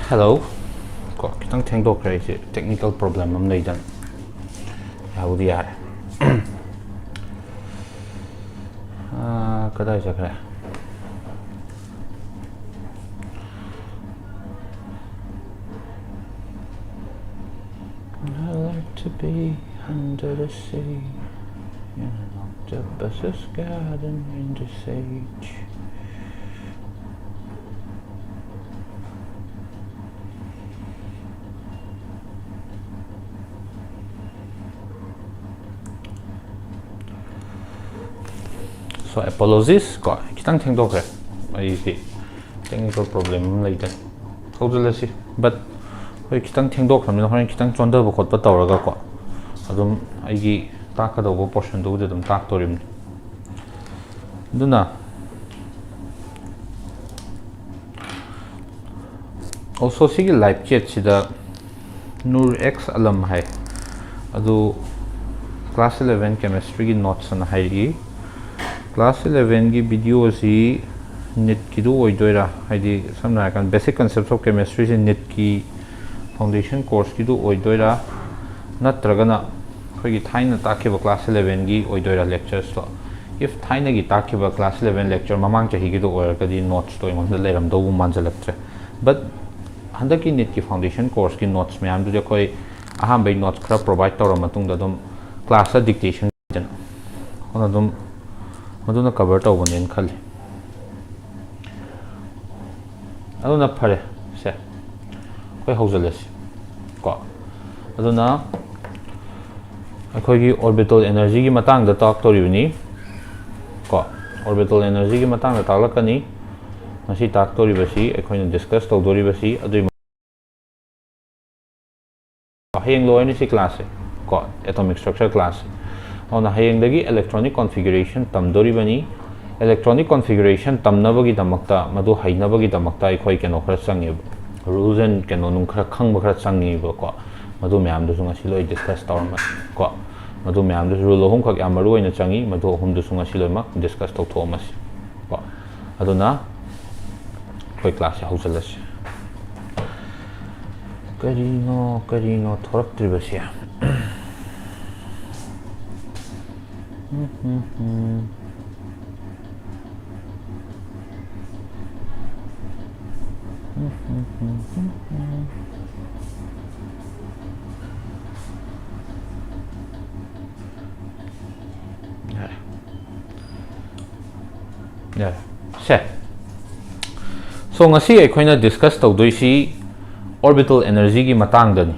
Hello. Ko kitang thengdok kare se technical problem am nei dan. Yaudi yar. Kadai sakre. I like to be under the sea, in an octopus's garden in the sage. So apologies, ko kitang thengdok kare. Ai si technical problem later. How's it? But we kitang thengdok khamna horen kitang chonda ba khotpa tawraga ko adum aigi takada go portion do dum tak torim duna also sigi live chat sida nur x alam hai adu class 11 chemistry gi notes an hai class 11 gi video si NEET ki do oidoira haidi samna kan basic concepts of chemistry si NEET ki foundation course ki do oidoira natragana khoi gi thaina takiba class 11 gi oidoira lectures to if thaina gi takiba class 11 lecture mamang chahi gi do oira di notes to ingon leiram do manjalaktre but handaki NEET ki foundation course ki notes myam du koi aham bai notes khara provide tawra matung da dum class dictation den ona dum maduna cover taw bonen khali aduna phare se koi haujalasi ko aduna akhoi gi orbital energy gi matang da talk tori ni ko orbital energy gi matang da talakani masi talk tori basi akhoi na discuss taw dori basi adui hayeng lo ni si class ko atomic structure class on hayeng dagi electronic configuration tam dori bani electronic configuration tamnabagi damakta madu hainabagi damakta akhoi keno khara changi rules and keno nung khara khangba khara changi ba ko madu myam du sunga siloi discuss tawma ko madu myam du rule hom khak amaru oina changi madu hom du sunga siloi mak discuss taw thomas ko aduna koi class hausalas karino thorak tribasya Yeah. So ngasi akhoi discuss tawdoi si orbital energy gi matang dani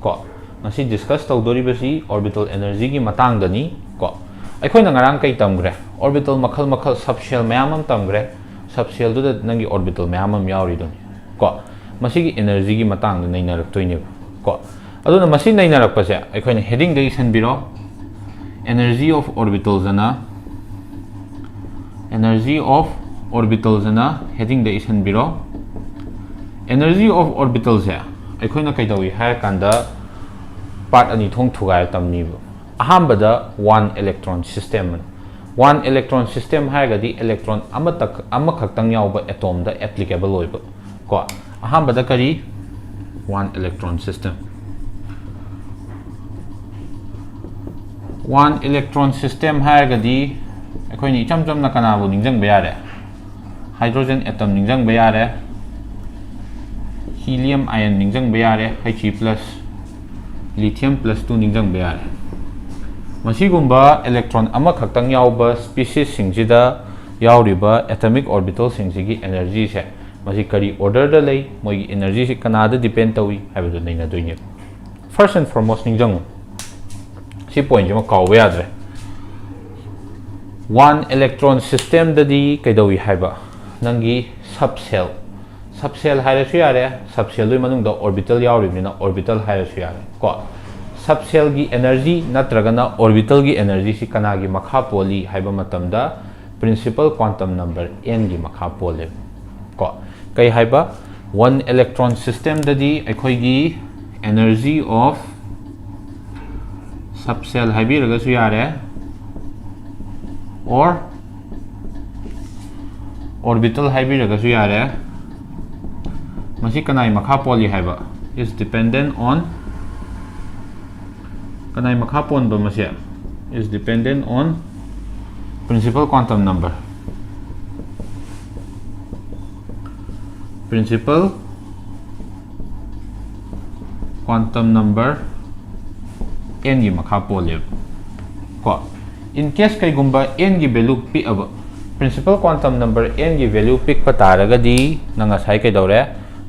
ko ngasi discuss tawdori basi orbital energy gi matang dani ko akhoi ngarang kai tamgre orbital makhal subshell mayam tamgre subshell du da nangi orbital mayam yauri doni ko masi gi energy gi matang da naina raktoini ko aduna masi naina rakpase akhoi heading dai sanbiro energy of orbitals ana energy of orbitals ana heading dai sanbiro energy of orbitals ya akhoi na kaidawi ha kanda part ani thong thugai tamni ahambada one electron system ha ga di electron amakhak yauba atom da applicable oiba ko ahambada kari one electron system ha ga di akhoi ni cham na kana bu ningjang ba yare hydrogen atom ningjang ba yare helium ion ningjang ba yare He plus lithium plus 2 ningjang ba yare masigumba electron amakhak yauba species singjida yauriba atomic orbital singjigi energy se masi kari order da lei moi energy se kanada depend tawi habidu naina doine first and foremost ningjang si point jama kaw yadre one electron system dadi kaidawi haiba nangi subcell hairasu yare subcell doi manung da orbital yauri mina orbital hairasu yare ko subcell gi energy natragana orbital gi energy si kanagi makha poli haiba matamda principal quantum number n gi makha pole ko kai haiba one electron system dadi akhoi gi energy of subcell haibi ragasu yare or orbital haibi ragasu yare masi kanai makha poli haiba is dependent on kanai makha pon ba masi is dependent on principal quantum number. Principal quantum number n gi makha pole ko in case kai gumba n gi value pi aba principal quantum number n gi value pick pataraga di nanga sai kai dore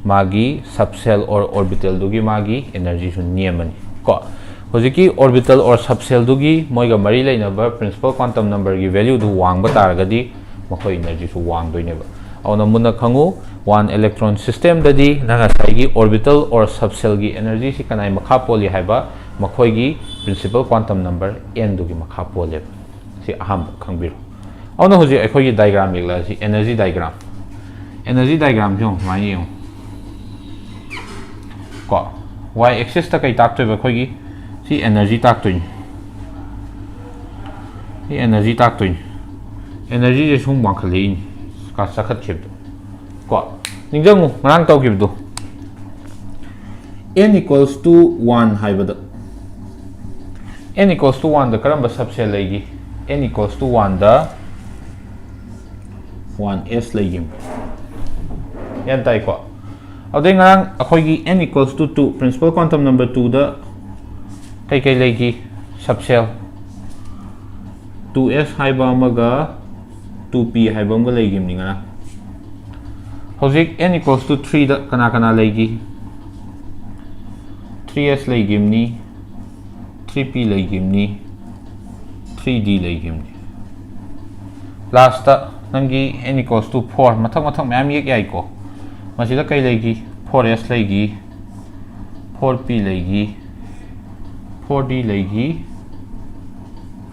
magi subcell or orbital dugi magi energy su niamani ko hojiki orbital or subcell dugi moiga mari leina ba principal quantum number gi value du wang bataraga di makoi energy su wang doine ba awna munna khangu one electron system dadi nanga sai gi orbital or subcell gi energy si kanai makha poli haiba makoi gi principal quantum number n dugi makha pole si aham khangbiru awna hoji akhoi gi diagram yekla si energy diagram jong mai yong ko y axis ta kai tak to ba khoi gi si energy tak to si energy tak to energy je sung bang khali ka sakhat khib ko ningjangu ngang taw khib do n equals to 1 haibada n equals to 1 the karamba subcell legi n equals to 1 the 1s legi yan tai ko adai ngang akhoi gi n equals to 2 principal quantum number 2 the kai legi subcell 2s haiba amaga 2p haiba amga legi ninga hojik n equals to 3 the kana legi 3s legi ni 3p legi ni 3d legi ni last nangi n equals to 4 mathak mayam yek yai ko masida kai legi 4s legi 4p legi 4d legi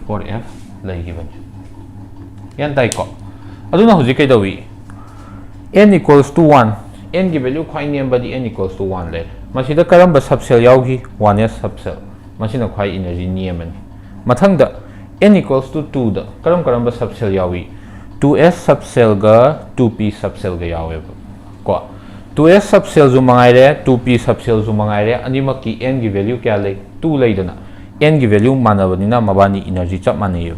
4f legi bani yan tai ko aduna hojik kai dawi n equals to 1 n gi value khwai niam badi n equals to 1 le masida karamba subcell yaugi 1s subcell masina khwai energy niamani mathangda n equals to 2 da karamba subcell yawi 2s subcell ga 2p subcell ga yawe ko 2s subcell zu mangai re 2p subcell zu mangai re anima ki n gi value kya le 2 leidana n gi value manabani na mabani energy chap manai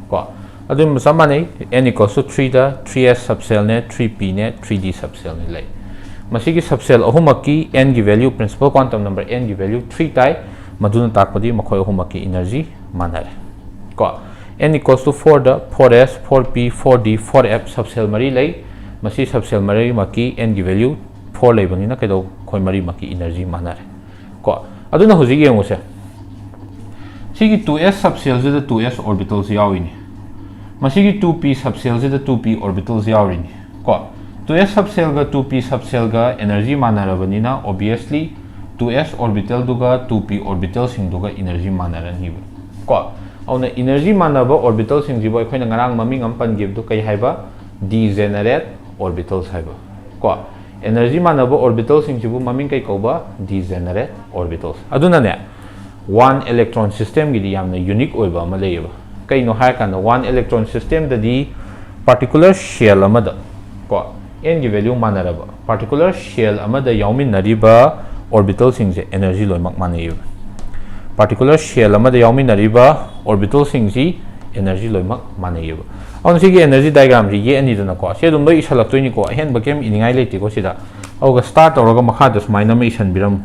ko adum samane n equals to 3 da 3s subcell ne 3p ne 3d subcell ne lai masigi subcell ahumaki n gi value principal quantum number n gi value 3 tai maduna takpadi makhoi ahumaki energy manare ko n equals to 4 da 4s 4p 4d 4f subcell mari lai masi subcell mari maki n gi value 4 lai bani na kedo khoi mari maki energy manare ko aduna hujig yenguse sigi 2s subcell zu da 2s orbitals yawini masigi 2p subcell zu da 2p orbitals yawini ko 2s subcell ga 2p subcell ga energy manarabani na obviously 2s orbital duga 2p orbital sing duga energy manarani ko awna energy manaba orbital sing jibo ekhoina ngarang maming am pan give du kai haiba degenerate orbitals haiba ko energy manaba orbital sing jibo maming kai koba degenerate orbitals aduna ne one electron system gi yamna unique oiba ma leiba kai no ha kan one electron system da di particular shell amada ko n gi value manaraba particular shell amada yaumin nariba orbital sing je energy loimak manayib particular shell amada yaumin nariba orbital sing ji energy loimak manayib on sigi energy diagram ri ye ani dana ko se dum bai isalak toini ko hen bakem iningai leiti ko sida auga start oraga makha das maina ma isan biram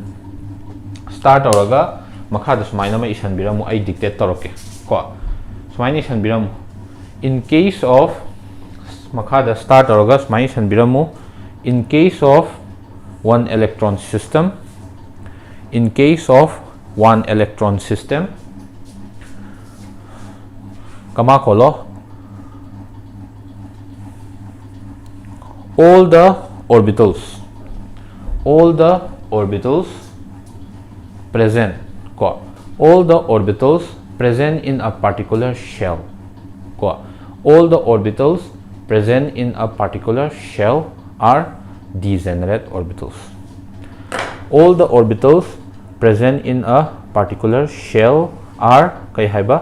start oraga makha das maina ma isan biram ai dictate toroke ko smaini isan biram in case of makha da start oraga smaini isan biramu in case of one electron system in case of one electron system kama kolo all the orbitals present ko all the orbitals present in a particular shell ko all the orbitals present in a particular shell are degenerate orbitals all the orbitals present in a particular shell are kai haiba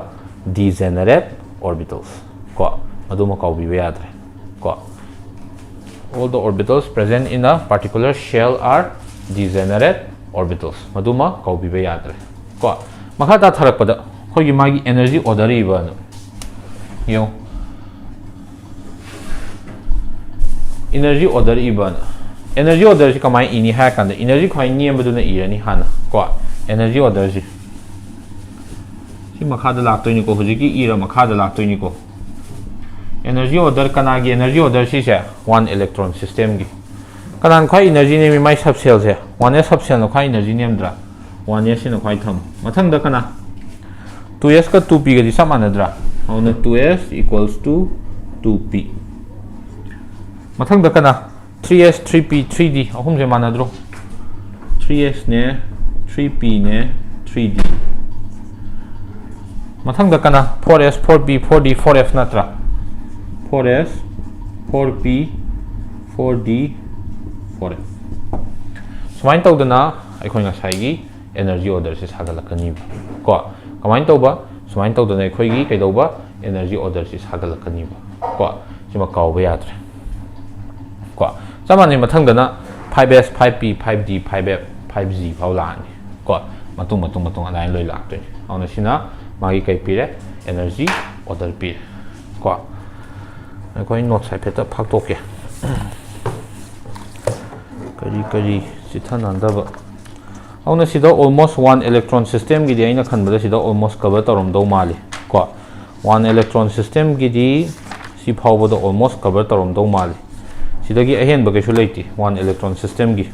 degenerate orbitals ko aduma kau bi yadre ko all the orbitals present in a particular shell are degenerate orbitals. Maduma kaubi ba yadre. Ko makha ta tharak pada khoi gi magi energy order iba no. Yo energy order iba no. Energy order si kamai ini ha kan energy khoi niam badu na irani hana. Ko energy order si makha da lak toini ko huji ki ira makha da lak toini ko. Energy order kana gi energy order si se one electron system gi kanan khoi energy ne mi mai subcell se one subcell no khoi energy nem dra one s no khoi tham mathang da kana 2s ka 2p ga di samana dra auna 2s equals to 2p mathang da kana 3s 3p 3d ahum se mana dro 3s ne 3p ne 3d mathang da kana 4s 4p 4d 4f natra 4s 4p 4d 4f sumain tawdana akhoi ngasai gi energy order se sagalakani ko kamain tawba sumain tawdana akhoi gi kaidoba energy order se sagalakani ko sima kawba yadre ko samani mathang dana 5s 5p 5d 5f 5g paulani ko matung anai loi lakte auna sina magi kai pire energy order pire ko akhoi note sai pheta phak toke kari sithan andaba auna sida almost one electron system gi di aina khanbada sida almost cover tarom do mali ko one electron system gi di si phawbada almost cover tarom do mali sida gi ahen ba kaisu leiti one electron system gi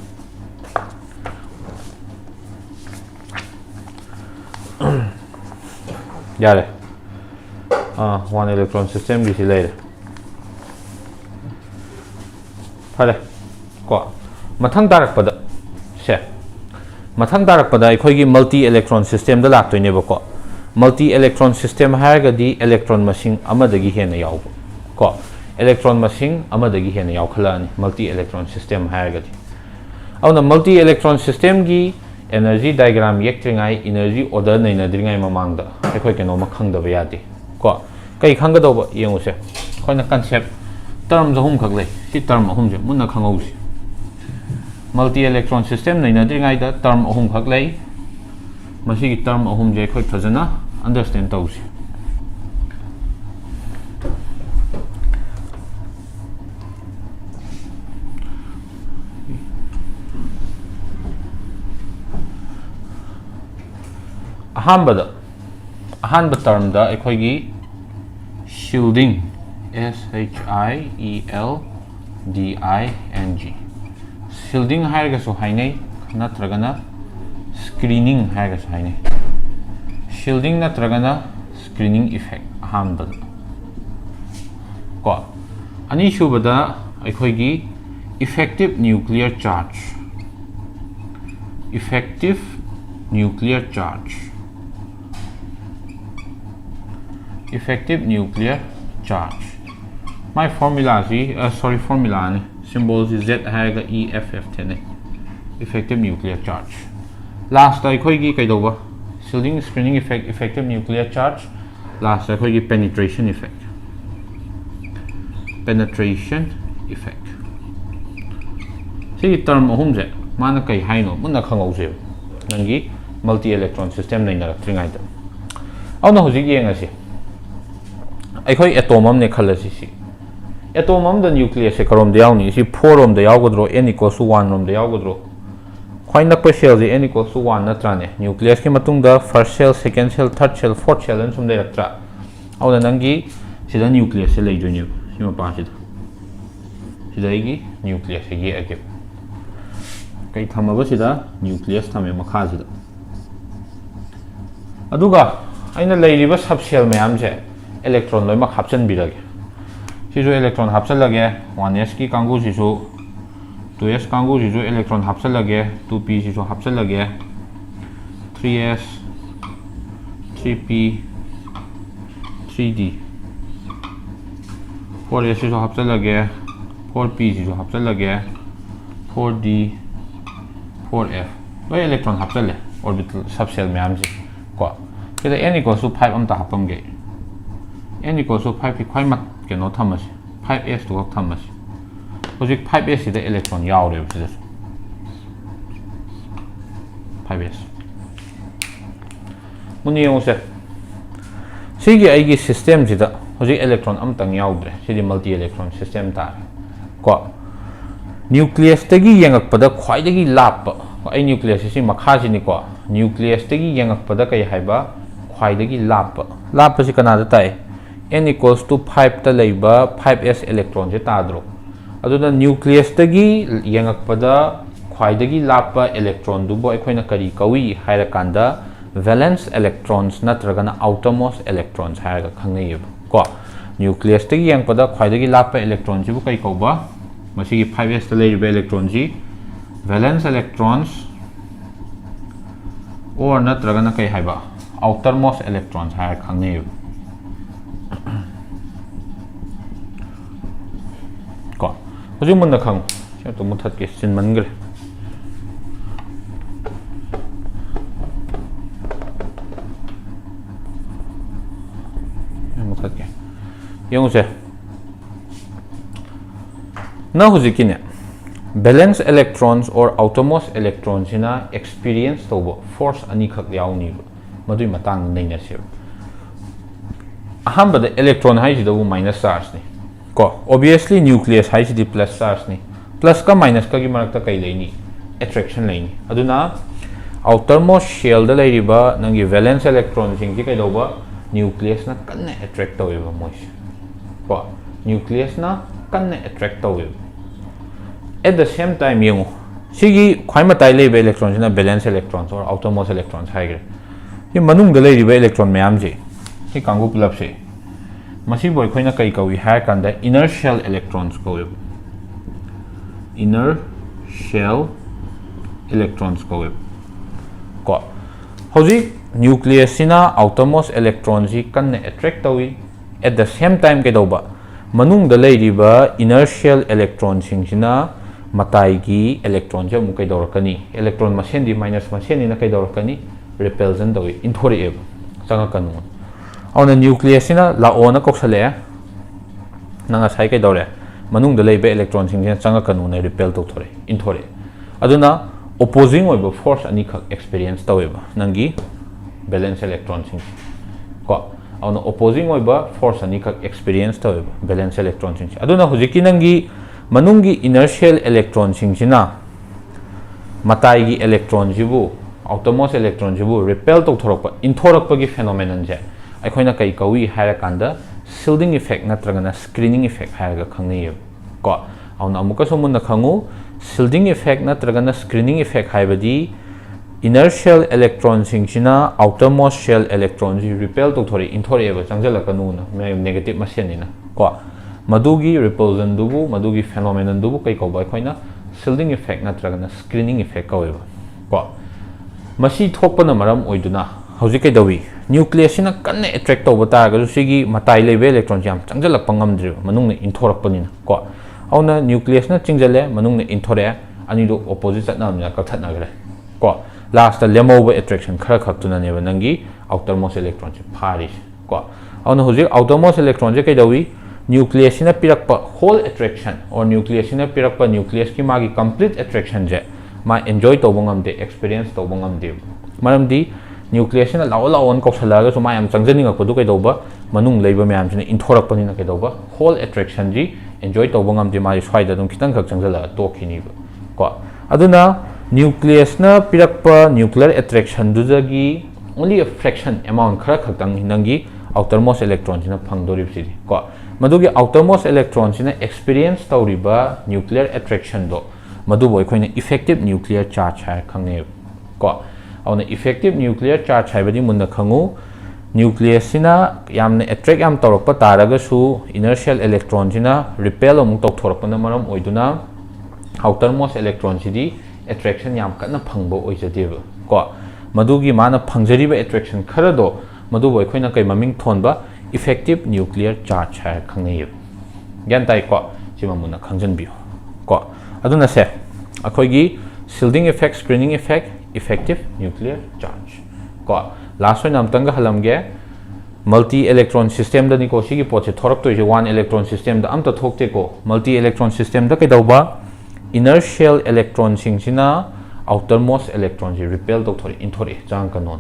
yare one electron system gi si leire phare ko mathang darak pada se mathang darak pada akhoi gi multi electron system da lak toine ba ko multi electron system haga di electron masing amadagi hena yaw ko electron masing amadagi hena yaw khalani multi electron system haga di auna multi electron system gi energy diagram yektringai energy order nei na dringai mamangda akhoi keno ma khangda ba yadi ko kai khangga do ba yengu se khoina concept term zahum khak le si term ahum je munna khangau si multi electron system nei na dringai da term ahum khak le masi gi term ahum je khoi phajana understand tau si ahanba term da akhoi gi shielding shielding shielding hairga so hainai natragana screening hairga so hainai shielding natragana screening effect ahanba ko ani shubada akhoi gi effective nuclear charge my formula is formula symbol is Z haga EFF tene effective nuclear charge last I khoi gi kaidoba shielding screening effect effective nuclear charge last I khoi gi penetration effect si term ahum je mana kai haino munna khangau je nangi multi electron system nei na tringai da auna hojik yenga si akhoi atom am ne khalasi si atom am da nucleus se karom de yauni si 4 rom de yagodro n equals to 1 rom de yagodro khoi nak pa shell je n equals to 1 na trane nucleus ki matung da first shell second shell third shell fourth shell an sum de raktra auna nangi sida nucleus se lei joini sima pa sida sida gi nucleus se gi ake kai thamaba sida nucleus thame makha sida aduga aina leiriba subshell mayam je electron loi mak hapchan birage sisu electron hapchal lage 1s ki kangu sisu 2s kangu sisu electron hapchal lage 2p sisu hapchal lage 3s 3p 3d 4s sisu hapchal lage 4p sisu hapchal lage 4d 4f loi electron hapchal le orbital subshell mayam ji ko kida n equals to 5 amta hapam ge n equals to 5 pi khoi mat ke no thamasi 5s to thambasi Hojik 5s ida electron yaure bisi 5s muni yongse sigi aigi system sida hojik electron amtang yaudre sidi multi electron system ta ko nucleus tagi yangak pada khwai dagi lap ai nucleus si makha si ni ko nucleus tagi yangak pada kai haiba khwai dagi lap si kana da tai n equals to 5 ta leiba 5s electron je ta dro aduna nucleus tagi yangak pada khwai dagi lap electron du bo ekhoina kari kawi haira kanda valence electrons natragana outermost electrons haira khangnei ko nucleus tagi yang pada khwai dagi lap electron ji bu kai kauba masigi 5s ta leiba electron ji valence electrons or natragana kai haiba outermost electrons haira khangnei ko hojik mun na khang che to muthat ke sin man gre muthat ke yung se na hojik ne valence electrons or outermost electrons ina experience to force ani khak yauni madui matang nei na se aham bada electron hai ji do minus charge ni ko obviously nucleus hai ji plus charge ni plus ka minus ka gi marak ta kai leini attraction leini aduna outermost shell da leiriba nangi valence electron sing ji kai do ba nucleus na kanne attract to ba moi ko nucleus na kanne attract to at the same time yung sigi khwai ma tai leiba electrons na valence electrons or outermost electrons hai gre ye manung da leiriba electron mayam ji hi kangu pulap se masi boy khoina kai kawi ha kanda inner shell electrons ko inner shell electrons ko hoji nucleus sina outermost electrons ji kan attract tawi at the same time ke doba manung da leiriba inner shell electrons sing sina matai gi electron je mu kai dorakani electron masen di minus masen ni na kai dorakani repulsion dawi inthori eb sanga kanu auna nucleus ina la ona koksale nanga sai kai dore manung da leibe electron sing jen changa kanu na repel to thore in thore aduna opposing oiba force ani khak experience taweba nangi valence electron sing ko auna opposing oiba force ani khak experience taweba valence electron sing aduna hujiki nangi manungi inertial electron sing sina matai gi electron jibu outermost electron jibu repel to thorokpa in thorakpa gi phenomenon je aikoina kai kawi haira kanda shielding effect natragana screening effect haira khangnei ko auna amuka somun na khangu shielding effect natragana screening effect haibadi inertial electron singchina outermost shell electron ji repel to thori in thori eba changjala kanu na negative masianina ko madugi repulsion dubu madugi phenomenon dubu kai ko ba khoina shielding effect natragana screening effect kaweba ko masi thokpana maram oiduna hojik kai dawi nucleus ina kanne attract to bata ga sigi matai lebe electron jam changjala pangamdri manung ne inthorak panina ko auna nucleus na chingjale manung ne inthore ani do opposite chatna na ka thatna gre ko last ta lemoba attraction khara khaktuna ne banangi outermost electron chi phari ko auna hojik outermost electron je kai dawi nucleus ina pirakpa whole attraction or nucleus ina pirakpa nucleus ki magi complete attraction je ma enjoy to bangam de experience to bangam de maram di nucleus na law on koksala so ma yam changjani ngak du kai doba manung leiba mayam sina inthorak pani na kai doba whole attraction ji enjoy to bangam de ma swai da dum kitang khak changjala to khini ko aduna nucleus na pirakpa nuclear attraction du jagi only a fraction amount khara khakang hinangi outermost electron sina phangdori si ko madugi outermost electron sina experience tawriba nuclear attraction do madu boy khoina effective nuclear charge ha khangne ko auna effective nuclear charge haibadi munna khangu nucleus sina yamne attract yam tawrakpa taraga su inertial electron sina repel amuk tawthorapna maram oiduna outermost electron sidi attraction yam kana phangbo oijadeba ko madugi mana phangjariba attraction khara do madu boy khoina kai maming thonba effective nuclear charge ha khangnei gyan tai ko chima munna khangjanbiyo ko aduna se akhoigi shielding effect screening effect effective nuclear charge ko last one amtanga halamge multi electron system da ni ko sigi pot se thorak to je one electron system da am ta thokte ko multi electron system da kai dauba inertial electron sing sina outermost electron ji repel to thori in thori chang kanon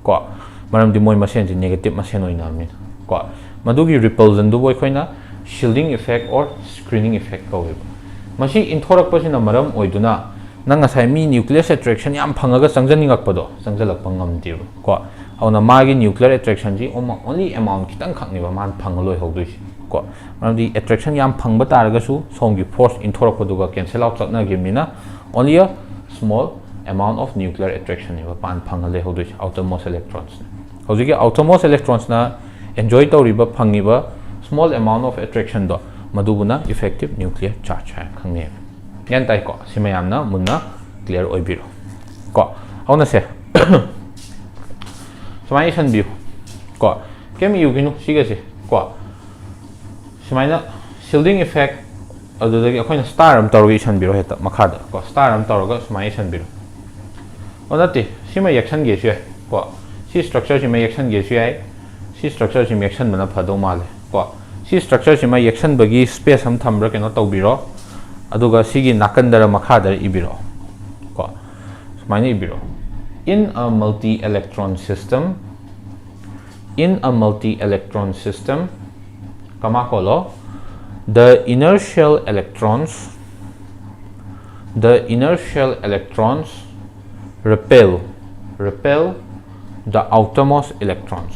ko maram di moi masen ji negative masen oina mi ko madugi repulsion du boy khoina shielding effect or screening effect ko mashi in thorak pasina maram oiduna nang sai mi nucleus attraction yam phangaga sangjani pado sangjalak pangam dir ko auna magi nuclear attraction ji only amount kitang khakni ba man phangloi hogdoi ko maram di attraction yam phangba taraga su somgi force in thorak paduga cancel out chakna gimina only a small amount of nuclear attraction ba pan phangle hogdoi outermost electrons hojigi outermost electrons na enjoy tawriba phangiba small amount of attraction do madubuna effective nuclear charge ha khangni yan tai ko simayamna munna clear oibiro ko auna se summation view ko kemi yuginu sigase ko sumaina shielding effect adudagi akoina star am tarogation biro heta makhada ko star am taroga summation biro onati sima action ge shu ko si structure sima action ge shu ai si structure sima action mana phado male ko si structure sima action bagi space am thambra keno tawbiro aduga sigi nakandara makhadara ibiro ko sumaina ibiro in a multi-electron system, kama kolo, the inertial electrons repel the outermost electrons,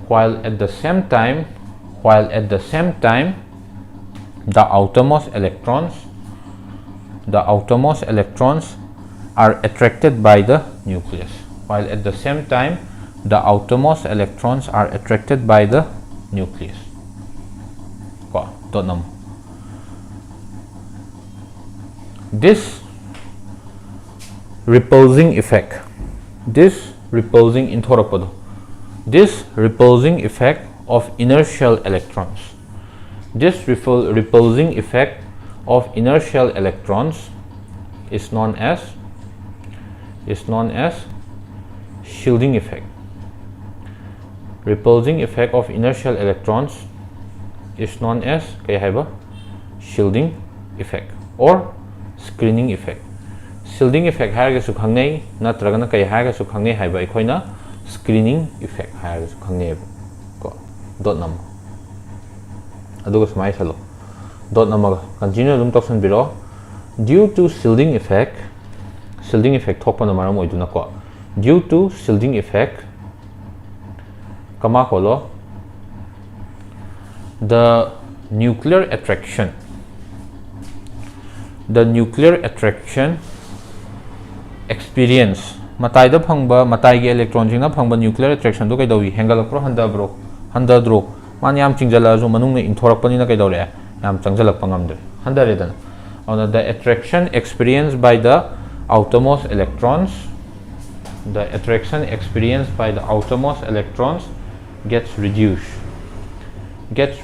while at the same time the outermost electrons are attracted by the nucleus. While at the same time, the outermost electrons are attracted by the nucleus. This repulsing effect of inertial electrons. This repulsing effect of inertial electrons is known as shielding effect. Repulsing effect of inertial electrons is known as shielding effect or screening effect. Shielding effect haiga su khangnei natragana kai haiga su khangnei haiba ikhoina screening effect haiga su khangnei ko dot number aduga sumai salo dot number continue dum toksan biro due to shielding effect thokpa na maram oiduna ko due to shielding effect kama kolo the nuclear attraction experience matai da phangba matai ge electron jingna phangba nuclear attraction do kai dawi hengal pro handa dro man yam chingjala zo manung ne inthorak pani na kai dawre yam changjalak pangamde handare dan on the attraction experienced by the outermost electrons gets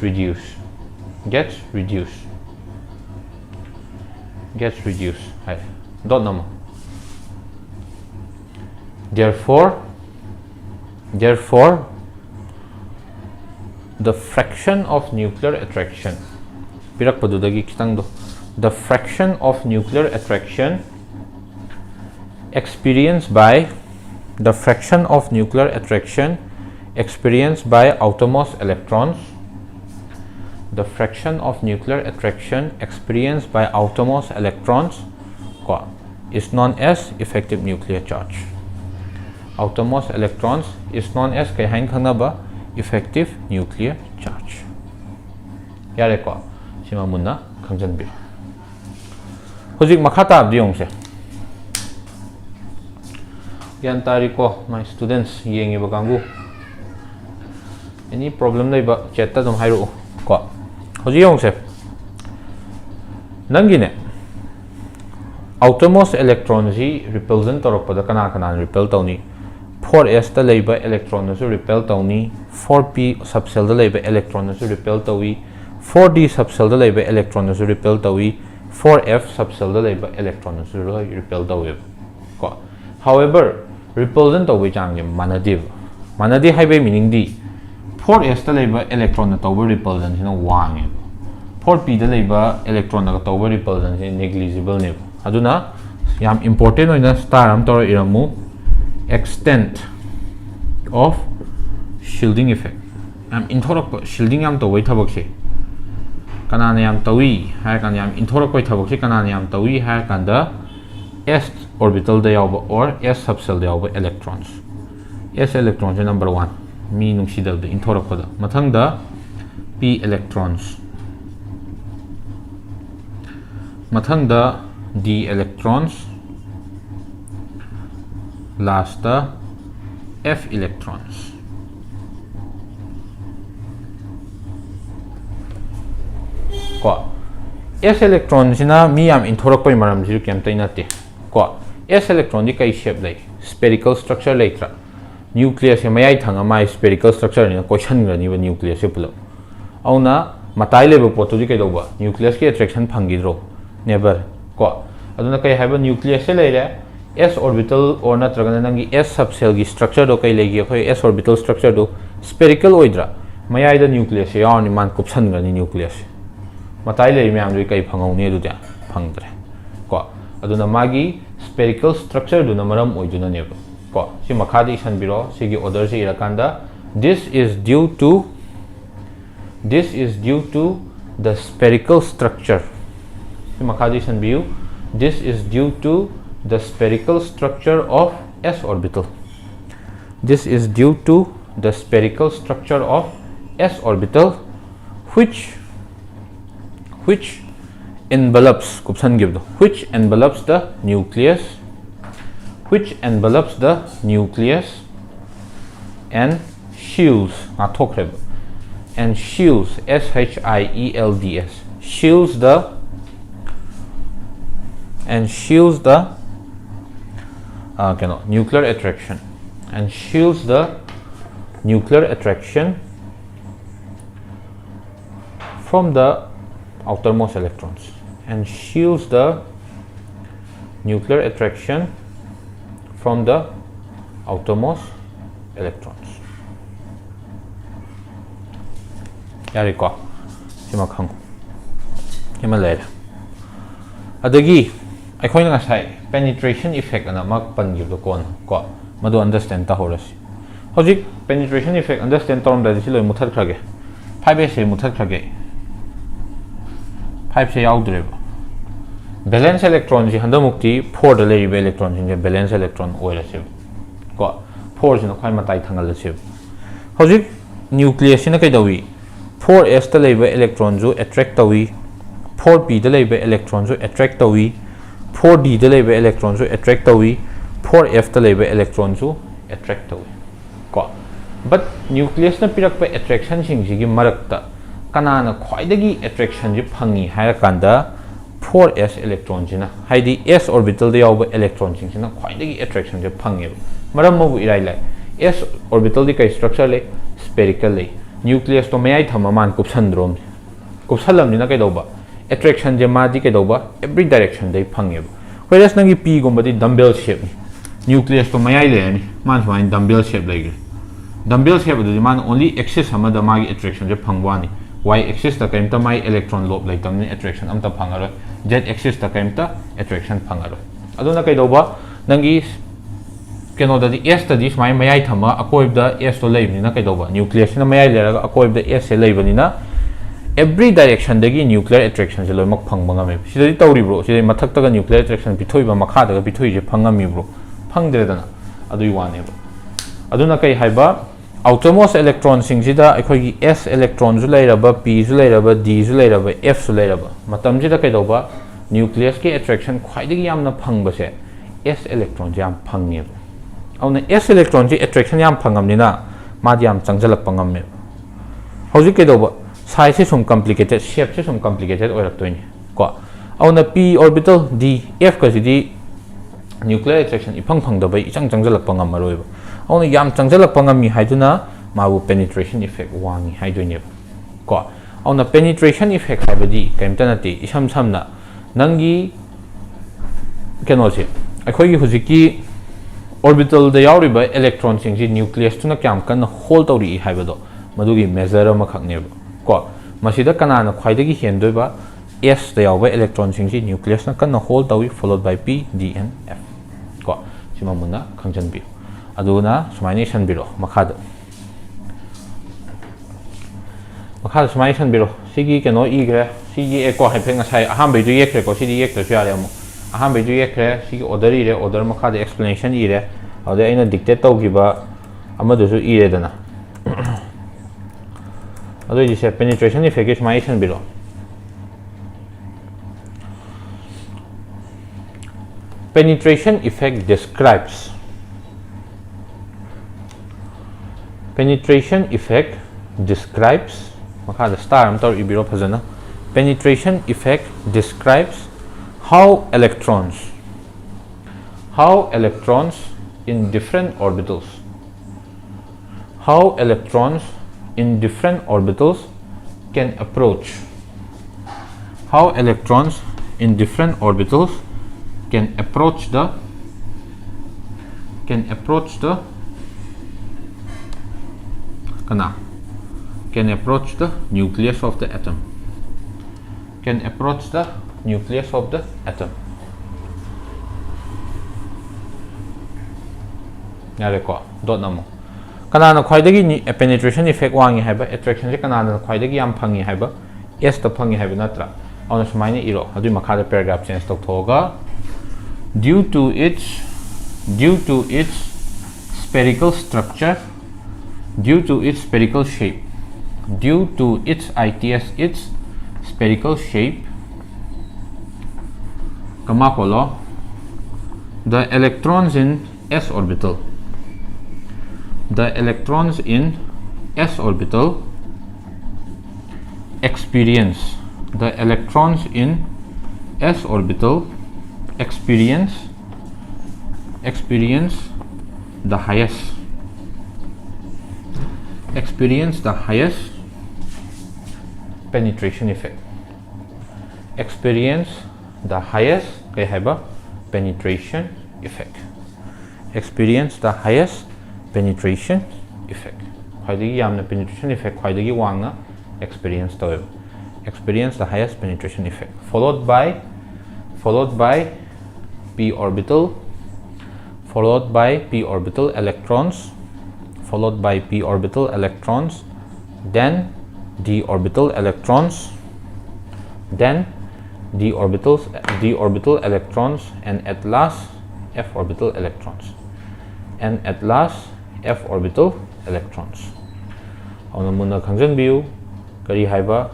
reduced hai dot number therefore the fraction of nuclear attraction pirak padudagi kitang do the fraction of nuclear attraction experienced by outermost electrons is known as effective nuclear charge. Outermost electrons is known as kai hain khangna ba effective nuclear charge. Yare ko sima munna khangjan bi hojik makhata abdiong se yan tari ko my students yengi ba kangu any problem nei ba chat ta dum hairu ko hojiyong se nangine outermost electron ji repulsion torok pada kana repel tawni 4s ta leiba electron su repel tawni 4p subcell da leiba electron su repel tawi 4d subcell da leiba electron su repel tawi 4f subcell da leiba electron su repel tawi ko however repulsion tawai chang manade manade haibai meaning di 4s ta leiba electron na tawai repulsion sina wang 4p da leiba electron na tawai repulsion sina negligible ne aduna yam important oina star am tor iramu extent of shielding effect am inthorok shielding am tawai thabak se kanana yam tawi hai kan yam inthorok koi thabak se kanana yam tawi hai kan da s orbital da yaw or s subshell da yaw electrons s electrons number 1 mi nungsi da inthorok da mathang da p electrons mathang da d electrons last da f electrons ko s electron sina mi yam inthorok pai maram jiru kem tai na te ko s electron di kai shape lai spherical structure laitra nucleus se mayai thanga mai spherical structure ni question ga ni ba nucleus se pulo auna matai le bo to di kai do ba nucleus ki attraction phangi ro never ko aduna kai haba nucleus se lai re s orbital or na tragana nangi s subshell gi structure do kai legi khoi s orbital structure do spherical oidra mayai da nucleus se yaw ni man kupsan ga ni nucleus matai le myam dui kai phangau ne du ja phangdre ko aduna magi spherical structure du namaram oiduna ne ko si makhadi isan biro sigi order se irakanda this is due to the spherical structure si makhadi isan biu this is due to the spherical structure of s orbital this is due to the spherical structure of s orbital which envelops which envelops the nucleus and shields and shields shields shields the nuclear attraction and shields the nuclear attraction from the outermost electrons and shields the nuclear attraction from the outermost electrons yari ko sima khang hima le adagi akhoi na sai penetration effect ana mak pan gi do kon ko madu understand ta horasi hojik penetration effect understand torom da si loi muthar khage 5 se muthar khage 5 se yaw dre valence electron ji handa mukti 4 da le be electron ji valence electron oira se ko 4 ji na khai matai thangal se hojik nucleus ina kai dawi 4s da le be electron ju attract tawi 4p da le be electron ju attract tawi 4d da le be electron ju attract tawi 4f da le be electron ju attract tawi ko but nucleus na pirak pe attraction sing ji gi marakta kanana khwaidagi attraction ji phangi haira kanda 4s electron jina haidi s orbital da yaw electron sing sina khwaidagi attraction ji phangi maram mo bu irai lai s orbital di kai structure le spherical le nucleus to mayai thama man kupsandrom kupsalam ni na kai doba attraction je ma di kai doba every direction dai phangi whereas nangi p gomba di dumbbell shape nucleus to mayai le ni man fine dumbbell shape lai dumbbell shape du man only axis ama da magi attraction je phangwani y axis ta kaimta mai electron lob lai tamni attraction amta phangaro z axis ta kaimta attraction phangaro aduna kai doba nangi keno da di s ta di mai mayai thama akoib da s to leib ni na kai doba nucleus na mayai leraga akoib da s se leibani na every direction dagi nuclear attraction je loimak phangba me sidai tawri bro sidai mathak ta ga nuclear attraction bithoi ba makha da bithoi je phangami bro phangdre dana adui wane bro aduna kai haiba outermost electron sing sida akhoi s electron ju leiraba p ju leiraba d ju leiraba f ju leiraba matam jida kai doba nucleus ki attraction khwaidagi yamna phangba se s electron jam phangne auna s electron ji attraction yam phangamni na ma yam changjalak pangam me hoji kai doba size sum complicated shape se sum complicated oirak toini ko auna p orbital d f ka di nuclear attraction iphang phang da bai ichang changjalak pangam maroi auna yam changjalak pangam mi haiduna mabu penetration effect wangi haidoine ko auna penetration effect habadi kaimta nati isam samna nangi keno se akhoi gi hujiki orbital da yauriba electron sing ji nucleus tuna kyam kan hold tawri haibado madugi measure ma khakne ko masida kanana khwaidagi hendoiba s da yauba electron sing ji nucleus na kan hold tawi followed by p d and f ko sima muna khangjan bi aduna sumaination biro makhada sumaination biro sigi keno igre sigi eko haipeng sai aham beju yekre ko sigi yek to yare mo aham beju yekre sigi order ire order makhada explanation ire ade aina dictate tawgiba amadu su ire dana ado ji se penetration effect sumaination biro penetration effect describes makada star am tor ibiro phajana penetration effect describes how electrons in different orbitals can approach the nucleus of the atom. Yare ko dot namo. Kanana khwaidagi penetration effect wangi haiba attraction je kanana khwaidagi yam phangi haiba s ta phangi haiba natra. Auna sumaini iro adu makha paragraph change tok thoga due to its spherical structure, due to its spherical shape, its spherical shape, kama polo, the electrons in s orbital experience the highest penetration effect. Experience the highest penetration effect. Khwaidagi yamna penetration effect khwaidagi wangna experience the highest penetration effect, followed by p orbital electrons, then d orbital electrons, and at last f orbital electrons. Auna muna khangjan biu kari haiba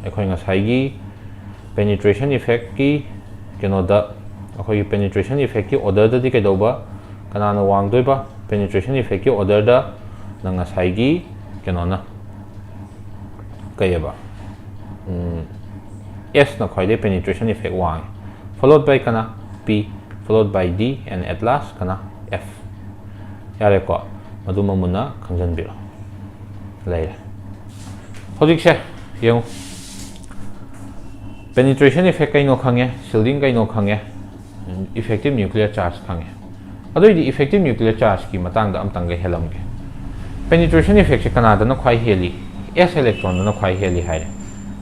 ekhoi ngasai penetration effect ki kenoda akhoi penetration effect ki order da di kaidoba kanana wangdoiba penetration effect ki order da nangasai gi kenona kayaba s na khwaide penetration effect wang, followed by kana p, followed by d, and at last kana f. Yare ko maduma muna khangjan biro laire hojik she yung penetration effect kaino khange, shielding kaino khange, effective nuclear charge khange. Adoi di effective nuclear charge ki matang da amtang ge helamge. Penetration effect se kanada na khwai heli s electron na khwai heli haire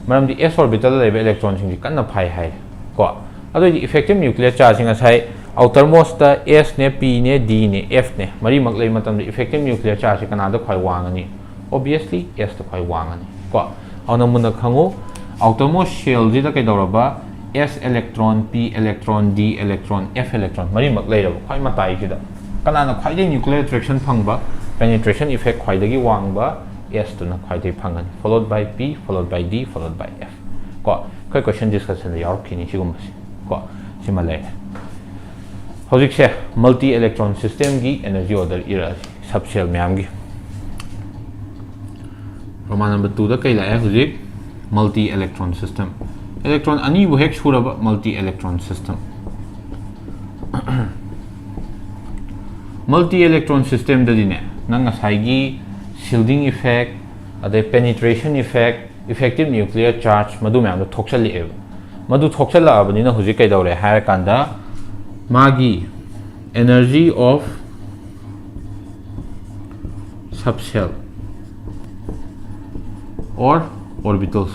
maram di s orbital lebe electron sing kan na phai haire ko adoi di effective nuclear charge singa sai outermost da s ne p ne d ne f ne mari mak lei matam di effective nuclear charge kanada khwai wangani, obviously s da khwai wangani ko auna muna khangu outermost shell ji da kai doraba s electron, p electron, d electron, f electron mari mak lei raba khwai matai ji da kanana khwai de nuclear attraction phangba penetration effect khwai dagi wangba s to na khwai de phangani, followed by p, followed by d, followed by f ko khoi question discussion yaw khini sigum basi ko simale hojik se multi electron system gi energy order ira subshell myam gi roman number 2 da kai la hojik multi electron system electron ani bu hek suraba multi electron system multi electron system da dine nanga saigi shielding effect ade penetration effect, effective nuclear charge madu myam da thokchal li madu thokchal la abani na hojik kai dawre hair kanda magi energy of subshell or orbitals.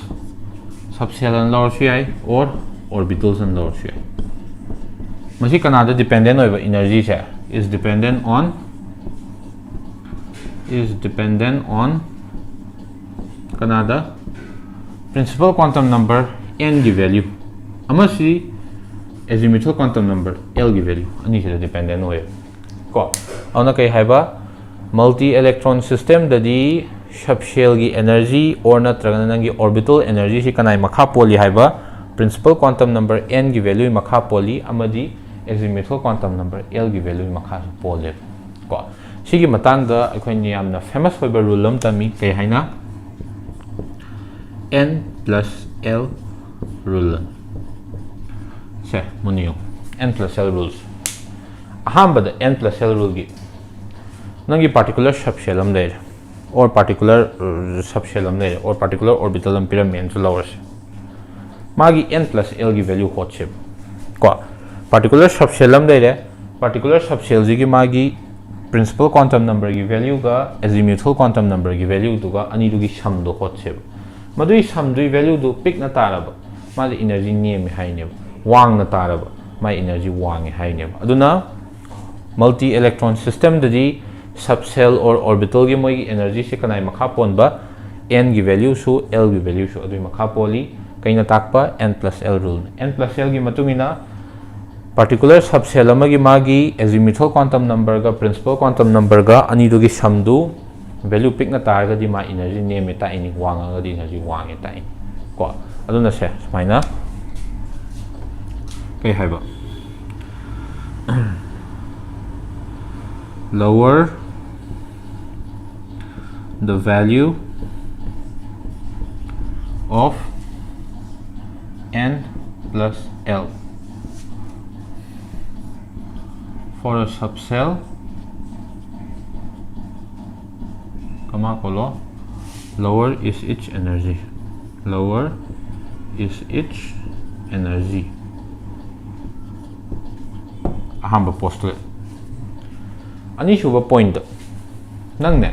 Subshell and lower CI or orbitals and lower CI. Masi kanada dependent over energy is dependent on kanada principal quantum number n की value amasi azimuthal quantum number l की value ani se dependent होए को अवना कई हाइबा multi electron system ददी subshell की energy और नत्रगन नंगी orbital energy से कनाई मखा पोली हाइबा principal quantum number n की value मखा पोली अमदी azimuthal quantum number l की value मखा पोले को सिगी मतंग दा अखोइनी यामना famous होइबा rule अम तमी कई हाइना n plus l rule से मुनियो n plus l rules Ahmad n plus l rule की नंगी particular subshell अम दे और particular subshell अम दे और particular orbital अम pyramid जो lower से मागी n plus l की value होत से को particular subshell अम दे particular subshell जी की मागी principal quantum number की value का azimuthal quantum number की value तो का अनी तो की sum दो होत से मधुई sum दो value दो pick न तारब मागी energy नियम है ने वांग न तारब मागी energy वांग है ने अदुना multi electron system ददी subshell और orbital की मोई energy से कनाई मखा पोनबा n की value सु l की value सु अदुई मखा पोली कहीं न ताकपा n plus l rule n plus l की मतुंगिना particular subshell अमा की मागी azimuthal quantum number का principal quantum number का अनी दो की sum दो value pick न तारगा दी मा energy नियम में ताइनी वांगा दी energy वांगे ताइनी को अदुना से समाइना कई हाइबा lower the value of n plus l for a subshell comma kolo lower is its energy ahamba postulate अनिशुब पॉइंट नंगने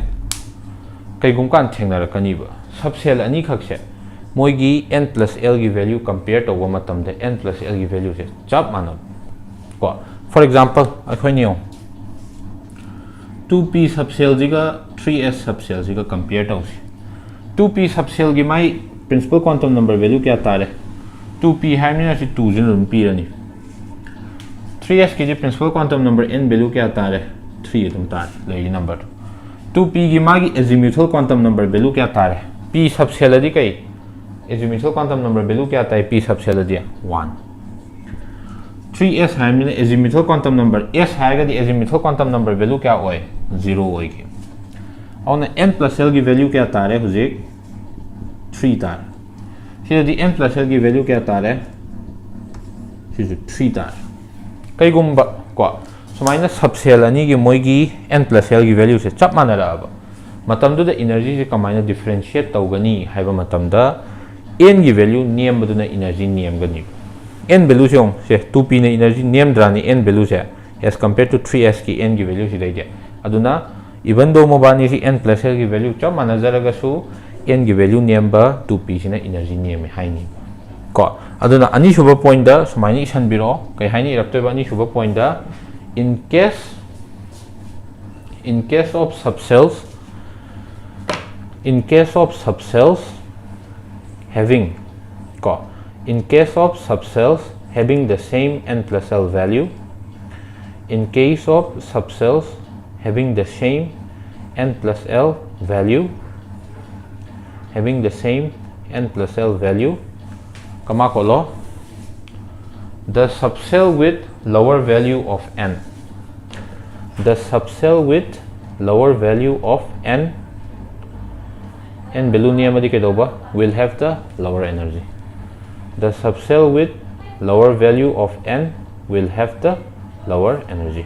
कईगुम कान थेंगनरकनीबा सबसेल अनी खक्से मोइगी n plus l की वैल्यू कंपेयर तौबा मतमदे n plus l की वैल्यू से चप मानब को फॉर एग्जांपल अखोइनियो 2p सबसेल जिगा 3s सबसेल जिगा कंपेयर तौसी 2p सबसेल की माई प्रिंसिपल क्वांटम नंबर वैल्यू क्या तारे 2p हाइमिना से 2 जिन p रनी 3s की principal quantum number n value क्या तारे 3 तुम तार ले नंबर 2p की मागी azimuthal quantum number value क्या तार है p सबसेल दी कई azimuthal quantum number value क्या तार p सबसेल दी 1 3s है मैंने azimuthal quantum number s है का दी azimuthal quantum number value क्या होए 0 होएगी और न n plus l की value क्या तार है हुजे 3 तार फिर दी n plus l की value क्या तार है फिर 3 तार कई गुम्बा को सुमाइना सबसेल अनी की मोइगी n plus l की वैल्यू से चप मानराब मतमदुदा एनर्जी से कमाइना डिफरेंशिएट तौगनी हाइबा मतमदा n की वैल्यू नियम बदुना एनर्जी नियम गनी n वैल्यू से 2p ने एनर्जी नियम द्रानी n वैल्यू से एज कंपेयर टू 3s की n की वैल्यू से लेजे अदुना इवन दो मोबानी से n plus l की वैल्यू चप मानजरगसु n की वैल्यू नियम बा 2p से एनर्जी नियम में हाइनी को अदुना अनी शुभ पॉइंट दा सुमाइनी इशन बिरो कई हाइनी रप्तोबा अनी शुभ पॉइंट दा in case of subcells having the same n plus l value in case of subcells having the same n plus l value comma kolo the subcell with lower value of n n value नियम दी केदोबा will have the lower energy the subcell with lower value of n will have the lower energy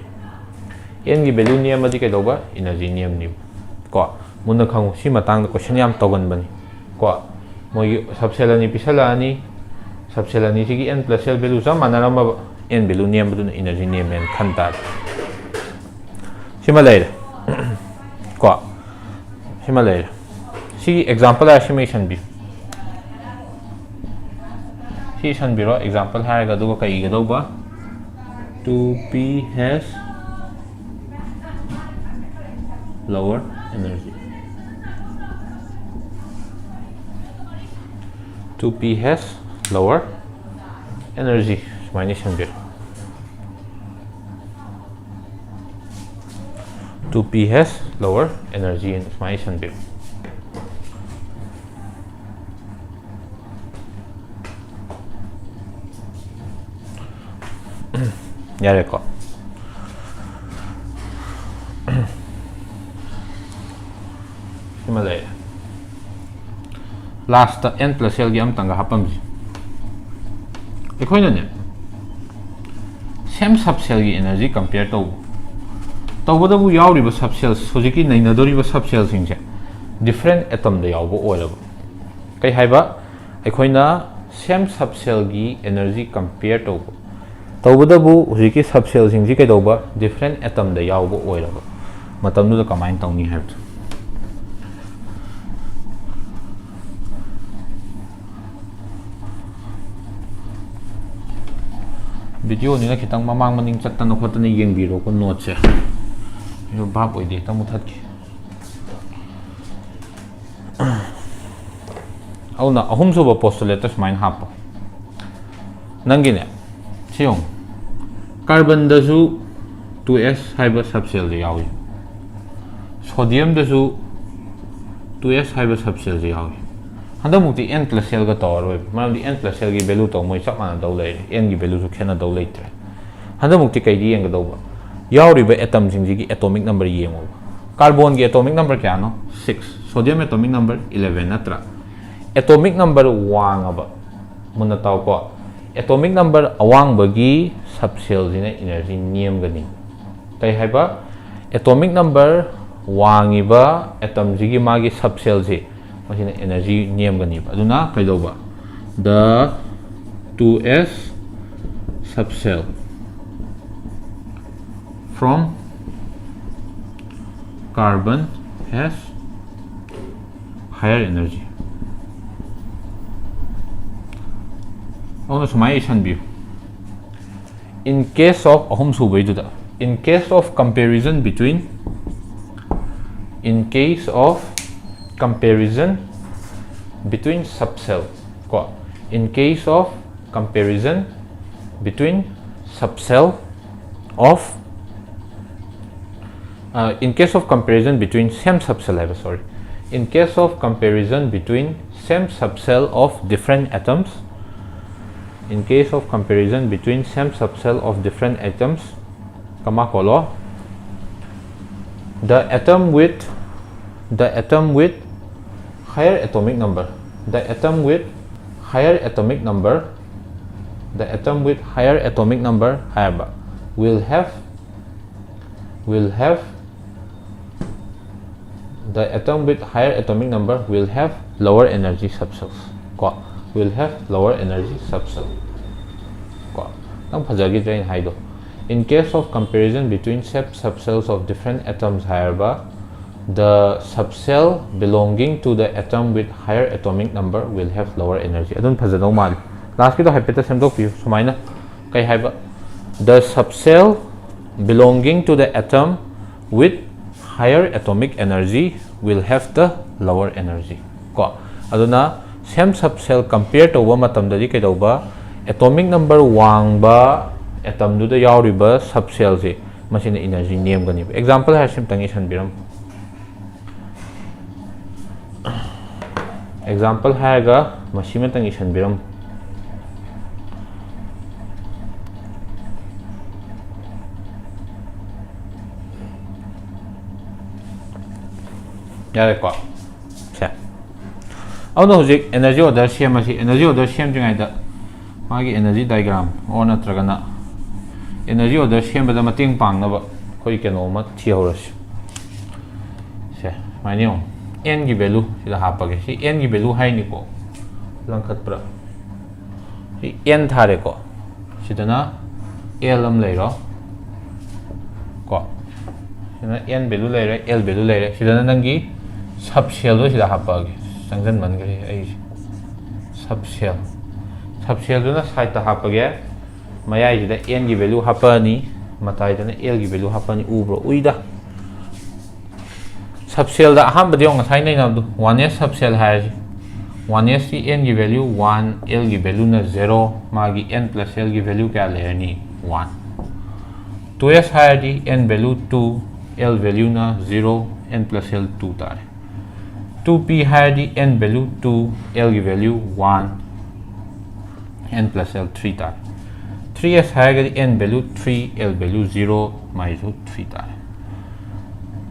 n की value नियम दी केदोबा energy नियम नि को मुन खंगु सी Matang question याम तगन बनी को मोगी सबसेल अनि पिसला अनि सबसेल अनि सिगी n plus l value सम मानरम n value नियम बदुन energy नियम एन खंता सिमा लेर को sima leire si example estimation bi si san biro example ha ga du kai ga do ba 2p has lower energy 2p has lower energy sumai ni san biro 2p has lower energy in sumai san biro yare ko Himalaya last n plus l gi am tanga hapam ji ekhoina ne same subcell gi energy compare to boda bu yauri ba subcells sojiki naina dori ba subcells sing je different atom da yaw bo oil kai haiba ekhoina same subcell gi energy compare to तौबदबु हुजिकी subshell सिंग जी कैदौबा different atom दा यावबो ओइरबा मतम नु कमाइन तौनी हैब वीडियो नि खितंग ममांग मनिंग चत्तन खोतन येंगबिरो को नोट से यो बाप ओइदे तमु थतकी औना अहुम सुबा पोस्टुलेट स्माइन हाप नंगिने सियों कार्बन दसु 2s हाइबा सबसेल दे यावी सोडियम दसु 2s हाइबा सबसेल दे यावी हंदा मुक्ति n plus cell गा तौर होय मानदि n plus cell गी वैल्यू तो मोय सब माना दौ ले n गी वैल्यू सु खेना दौ लेत्रे हंदा मुक्ति कै दी येंग दौबा यावरिबा एटम सिंग जी एटॉमिक नंबर येंगो कार्बन गी एटॉमिक नंबर क्या नो 6 सोडियम एटॉमिक नंबर 11 नत्रा एटॉमिक नंबर वांगबा मुना ताव को एटॉमिक नंबर अवांग बगी सबसेल जिने एनर्जी नियम गनी तै हाइबा एटॉमिक नंबर वांगिबा एटम जिगी मागी सबसेल जी मसिने एनर्जी नियम गनी अदुना कैदोबा the 2s subcell from carbon has higher energy in case of in case of comparison between subcell in case of comparison between subcell of in case of comparison between same subcell in case of comparison between same subcell of different atoms in case of comparison between same subcell of different atoms kama kolo the atom with higher atomic number will have lower energy subcells will have lower energy subcell in case of comparison between subcells of different atoms the subcell belonging to the atom with higher atomic number will have lower energy last ki to hypothesis sumaina kai haiba the subcell belonging to the atom with higher atomic energy will have the lower energy aduna same subcell compare to matam dadi kai dauba atomic number wangba atom du da yauriba subcell je masina energy name gani example ha sim tangi san biram example ha ga masima tangi san biram yare ko se auno hojik energy order same jingai magi energy diagram or natragana energy order same bada mating pangna ba koi keno ma theoras se mani n gi value sida hapage si n gi value hai ni ko langkhat pra si n thare ko sidana l am leiro ko sidana n value leire l value leire sidana nangi subshell दो सिदा हापागे संगजन मन गरे आई subshell दो ना side ता हापागे मयाई जिदा n की value हापानी मताई दना l की वैल्यू हापानी उब्रो उइदा सबसेल दा हम बदियो ngasai nei na du 1s subshell है 1s की n की वैल्यू 1 l की वैल्यू ना 0 मागी n plus l की वैल्यू क्या लेनी 1 2s है दी n वैल्यू 2 l वैल्यू ना 0 n plus l 2 तारे 2p है दी n वैल्यू 2 l की वैल्यू 1 n plus l 3 तारे 3s है दी n वैल्यू 3 l वैल्यू 0 माई 3 तारे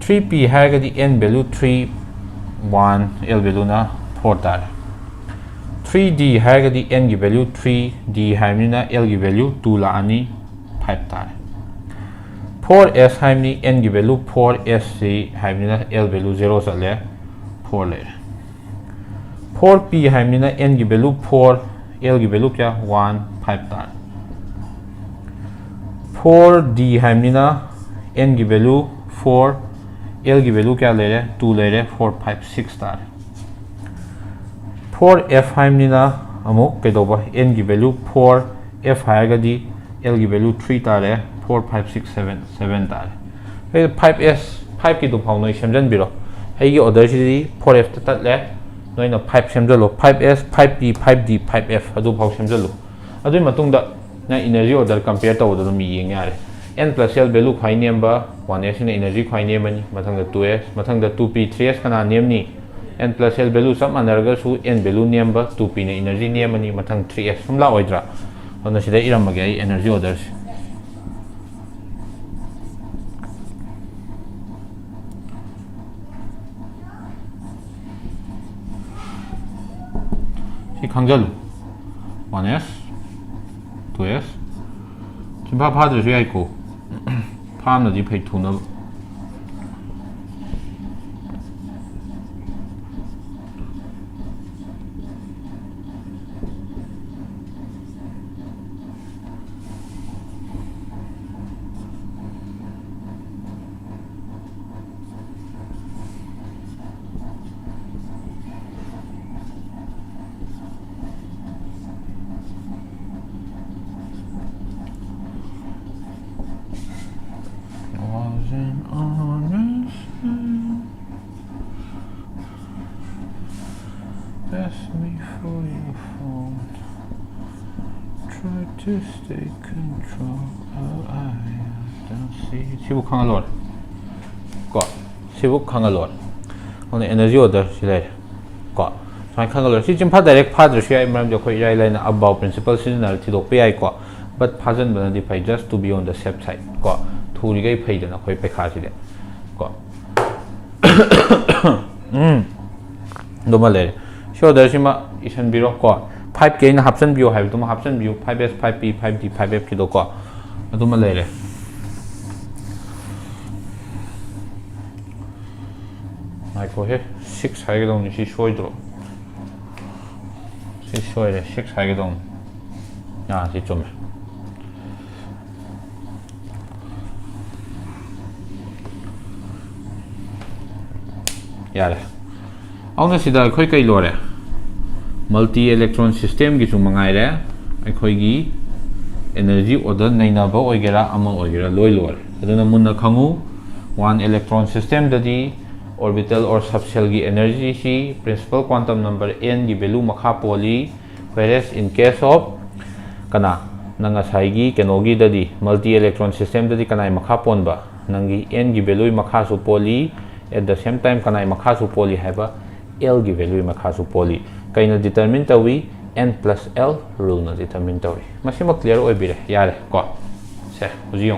3p है दी n वैल्यू 3 1 l वैल्यू ना 4 तारे 3d है दी n की वैल्यू 3 d है ना l की वैल्यू 2 लानी 5 तारे 4s है n की वैल्यू 4s से है ना l वैल्यू 0 चले 4 ले 4p है ना n की वैल्यू 4 l की वैल्यू क्या 1 5 तारे 4d है ना n की वैल्यू 4 l की वैल्यू क्या ले रहे 2 ले रहे 4 5 6 तारे 4f है ना अमुक के दोबा n की वैल्यू 4 f है दी l की वैल्यू 3 तारे 4 5 6 7 7 तारे 5s 5 की तो फाउ नोई सेमजन बिरो है ऑर्डर से 4f तक ले नोई ना 5 सेमजलो 5s 5p 5d 5f अदु फाउ सेमजलो अदुई मतुंग दा ना एनर्जी ऑर्डर कंपेयर तौद दम येंग यारे n plus l वैल्यू खाई नेम 1s ने एनर्जी खाई नेम नि मथंग 2s मथंग 2p 3s कना नेम नि n plus l वैल्यू सब मानरगा सु n वैल्यू नेम 2p ने एनर्जी नेम नि मथंग 3s सुमला ओइद्रा अन सिदा इरम गे एनर्जी ऑर्डर सी खंगजलु 1s 2s चिंपा फाद्रसु याइको फामनदी फै थुनब to stay control sibu khangalor ko sibu khangalor on energy order silai ko sai khangalor si chimpa direct father shi ai maram jo khoi rai lai na abau principle sinar thi dok pe ai ko but phajan bana di phai just to be on the safe side ko thuri gai phai dana khoi pe kha si de ko doma le show der sima isan biro ko 5k na hapsan view hai to hapsan view 5s 5p 5d 5f ki do ko aduma le re mai ko he 6 hai ga dong ni si shoi dro si shoi re 6 hai ga dong ya si chom ya re auna sida khoi kai lo re multi electron system की मंगाइरे अखोगी energy order नैनाब ओइगेरा अमा ओइगेरा लोय लोर अदुना मुन्ना खंगु one electron system ददी orbital or subshell की एनर्जी सी प्रिंसिपल क्वांटम नंबर n की वैल्यू मखा पोली whereas in case of कना नंगा साइगी केनोगी ददी मल्टी इलेक्ट्रॉन सिस्टम ददी कनाई मखा पोनबा नंगी n की वैल्यू मखा सु पोली एट द सेम टाइम कनाई मखा सु पोली हैबा l की वैल्यू मखा सु पोली कहीं determine Tawi n plus l rule ना डिटरमिन तवी मसीमा क्लियर ओइ बिरे यारे को से बुझियो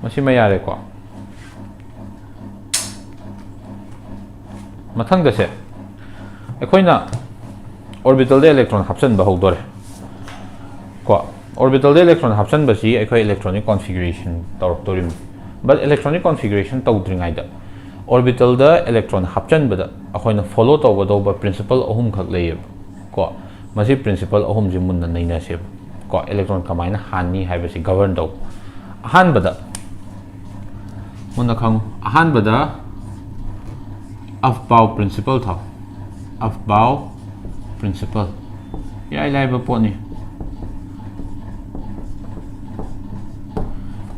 मसीमा यारे को मथंग दसे अखोइना ऑर्बिटल दे इलेक्ट्रॉन हापसन बहौदोरे को ऑर्बिटल दे इलेक्ट्रॉन हापसन बसी अखोइ इलेक्ट्रॉनिक कॉन्फ़िगरेशन तौरतोरिम but electronic configuration tawdringai da orbital da electron hapchan bada akhoi follow tawba principle ahum khak leyeb ko masi principle ahum ji mun na naina se ko electron kamaina hani haiba si govern daw ꯑꯍꯥꯟꯕꯗ ꯃꯨꯟꯅ ꯈꯪꯉꯨ ꯑꯍꯥꯟꯕꯗ Aufbau principle ꯊꯥꯎ Aufbau principle ꯏꯔꯥꯏ ꯂꯥꯏꯕ ꯄꯣꯠꯅꯤ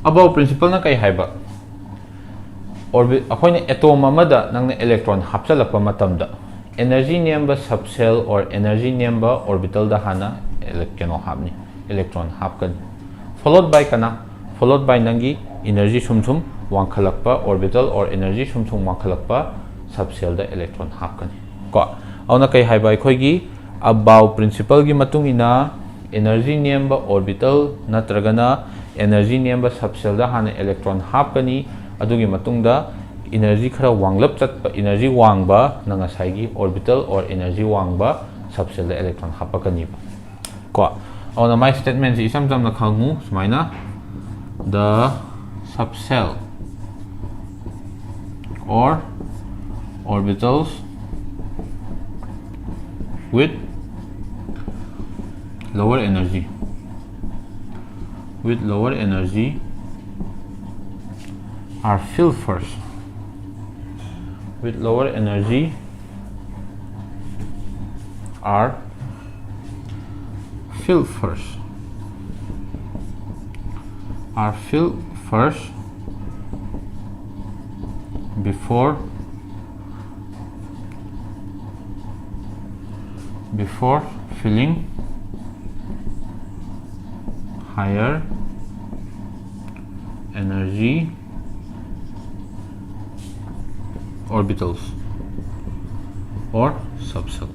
Aufbau principle ꯅ ꯀꯩ ꯍꯥꯏꯕ ꯑꯩꯈꯣꯏꯅ ꯑꯦꯇꯣꯝ ꯑꯃꯗ ꯅꯪꯅ ꯏꯂꯦꯛꯇ꯭ꯔꯣꯟ ꯍꯥꯞꯆꯜꯂꯛꯄ ꯃꯇꯝꯗ energy ꯅꯦꯝꯕ subshell or energy ꯅꯦꯝꯕ orbital da hana keno hapni electron hapkani followed by kana followed by nangi energy sum wangkhalakpa orbital or energy sum wangkhalakpa subshell da electron hapkani ko auna kai haiba khoi gi Aufbau principle gi matung ina energy nemba orbital natragana energy nemba subshell da hana electron hapkani adugi matung da energy khara wanglap chatpa energy wangba na ngasai gi orbital or energy wangba subshell da electron hapakani ba ko auna my statement si isam na khangu sumaina the subshell or orbitals with lower energy are filled first with lower energy are filled first before filling higher energy orbitals or subshell.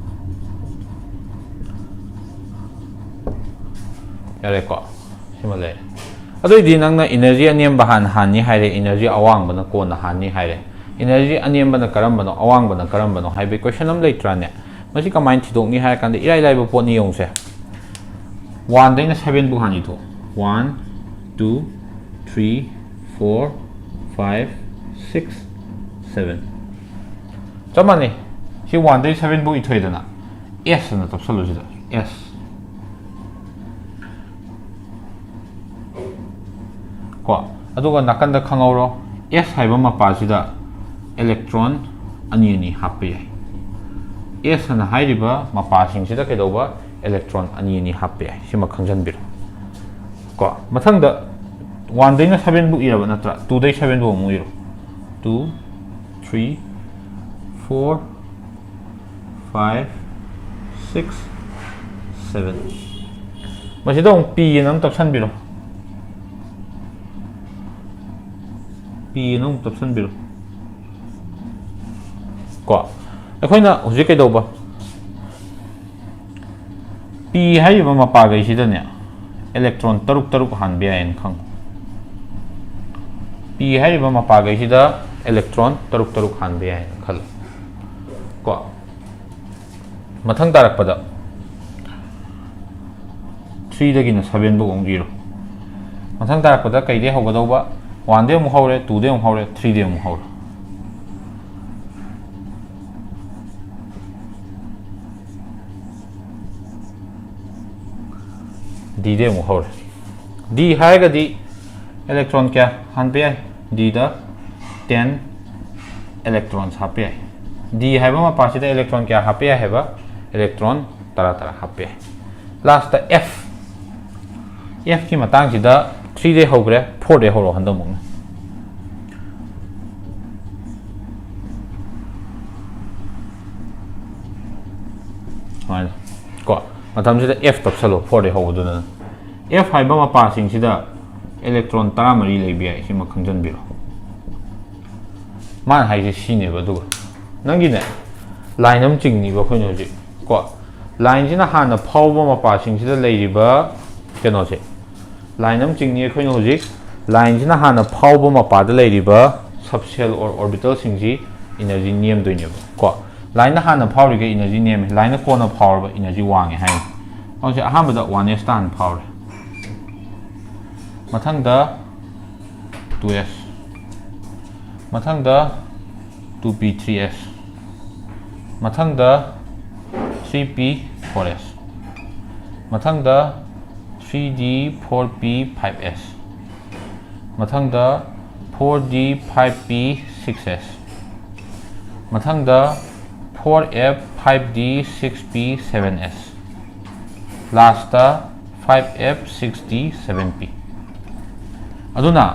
Yare ko simale adu di nang na energy anem bahan hani haire energy awang bana ko na hani haire energy anem bana karam bana awang bana karam bana haibe question am leitra ne masi ka mind thidok ni hair kan de irai lai bo pot ni yong se 1 dai na 7 bu hani to 1 2 3 4 5 6 7 jamani si 1 dai 7 bu ithoi dana s na top solo jida s ko aduga nakanda khangawro s haiba mapa sida electron ani happe s na hairiba mapa sing sida kedoba electron ani happe sima khangjan bir ko mathangda 1 dai na 7 bu iraba natra 2 dai 7 bu mu iro 2 3 4 5 6 7 masida p nam tapsan biro p nam tapsan biro ko akoina hujik kai doba p haiba mapa gai sida ne electron taruk han bia en khang p haiba mapa gai sida electron taruk han bia en khal ko mathang tarak pada 3 dagi na 7 bu ong 0 mathang tarak pada kai de hoga doba 1 de mu hore 2 de mu hore 3 de mu hore d de mu hore d haiga di electron kya han pe d da 10 electrons hape d haiba ma pasida electron kya hape haiba electron tara hape last the f ki matang sida 3 de hogre 4 de horo hando mong hai ko matam sida f top salo 4 de hogo duna f haiba ma passing sida electron tara mari lebi ai sima khangjan biro man hai si ne ba du nangi ne line am ching ni ba khoi no ji ko line jina hana phawba ma passing sida leiriba keno se line am ching ni khoi no ji line jina hana phawba ma pa da leiriba subshell or orbital sing ji energy niam doi ne ko line na hana phawri ge energy niam line na ko na power ba energy wang hai on se aham da 1s tan power mathang da 2s mathang da 2p 3s mathang da 3p 4s mathang da 3d 4p 5s mathangda 4d 5p 6s mathangda 4f 5d 6p 7s last 5f 6d 7p aduna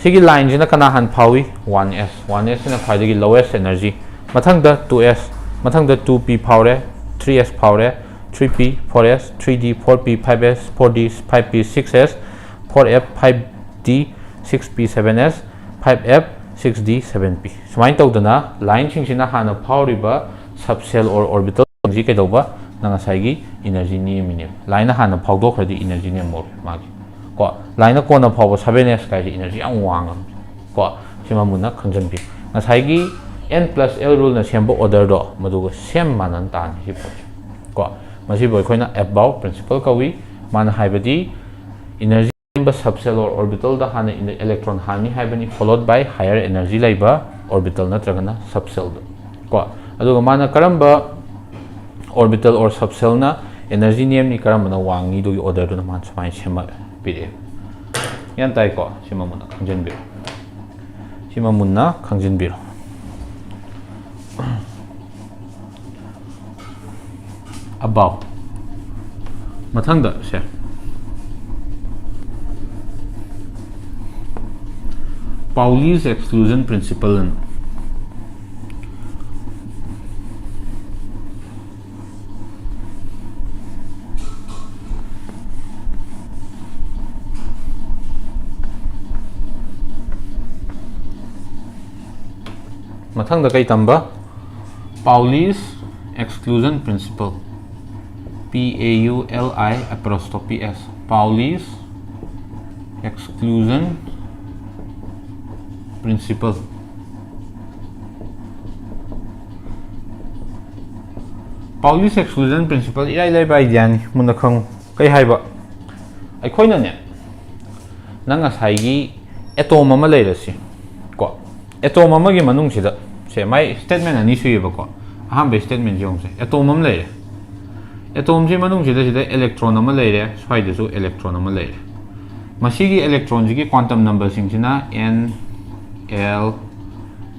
sigi line jina kana han phawi 1s na phaidagi lowest energy mathangda 2s mathangda 2p phawre 3s phawre 3p 4s 3d 4p 5s 4d 5p 6s 4f 5d 6p 7s 5f 6d 7p sumain tawdana line singsina hana phawriba subcell or orbital ji kedauba nanga saigi energy ni mini line hana phawdokhradi energy ni more magi ko line ko na phawba 7s kai energy ang wang ko sima munna khangjanbi na saigi n plus l rule na sembo order do madugo sem manan tan hi ko masi boy khoina Aufbau principle kawi man haibadi energy subcell or orbital da hana electron hani haibani followed by higher energy laiba orbital natragana subcell ko aduga mana karamba orbital or subcell na energy name ni karamba na wangi do order do na man samai sema pide yan tai ko sima munna khangjanbi sima munna khangjanbi Aufbau mathangda se Pauli's exclusion principle mathangda kai tamba Pauli's exclusion principle PAULI apostrophe S Pauli's exclusion principle Pauli's exclusion principle irai lai bai diani muna khang kai haiba aikhoina ne nanga saigi atom ama leirasi ko atom ama gi manung sida se mai statement ani suiba ko aham be statement jong se atom am leire atom ji manung sida sida electron ama leire swaida su electron ama leire masigi electron ji gi quantum number sing sina n L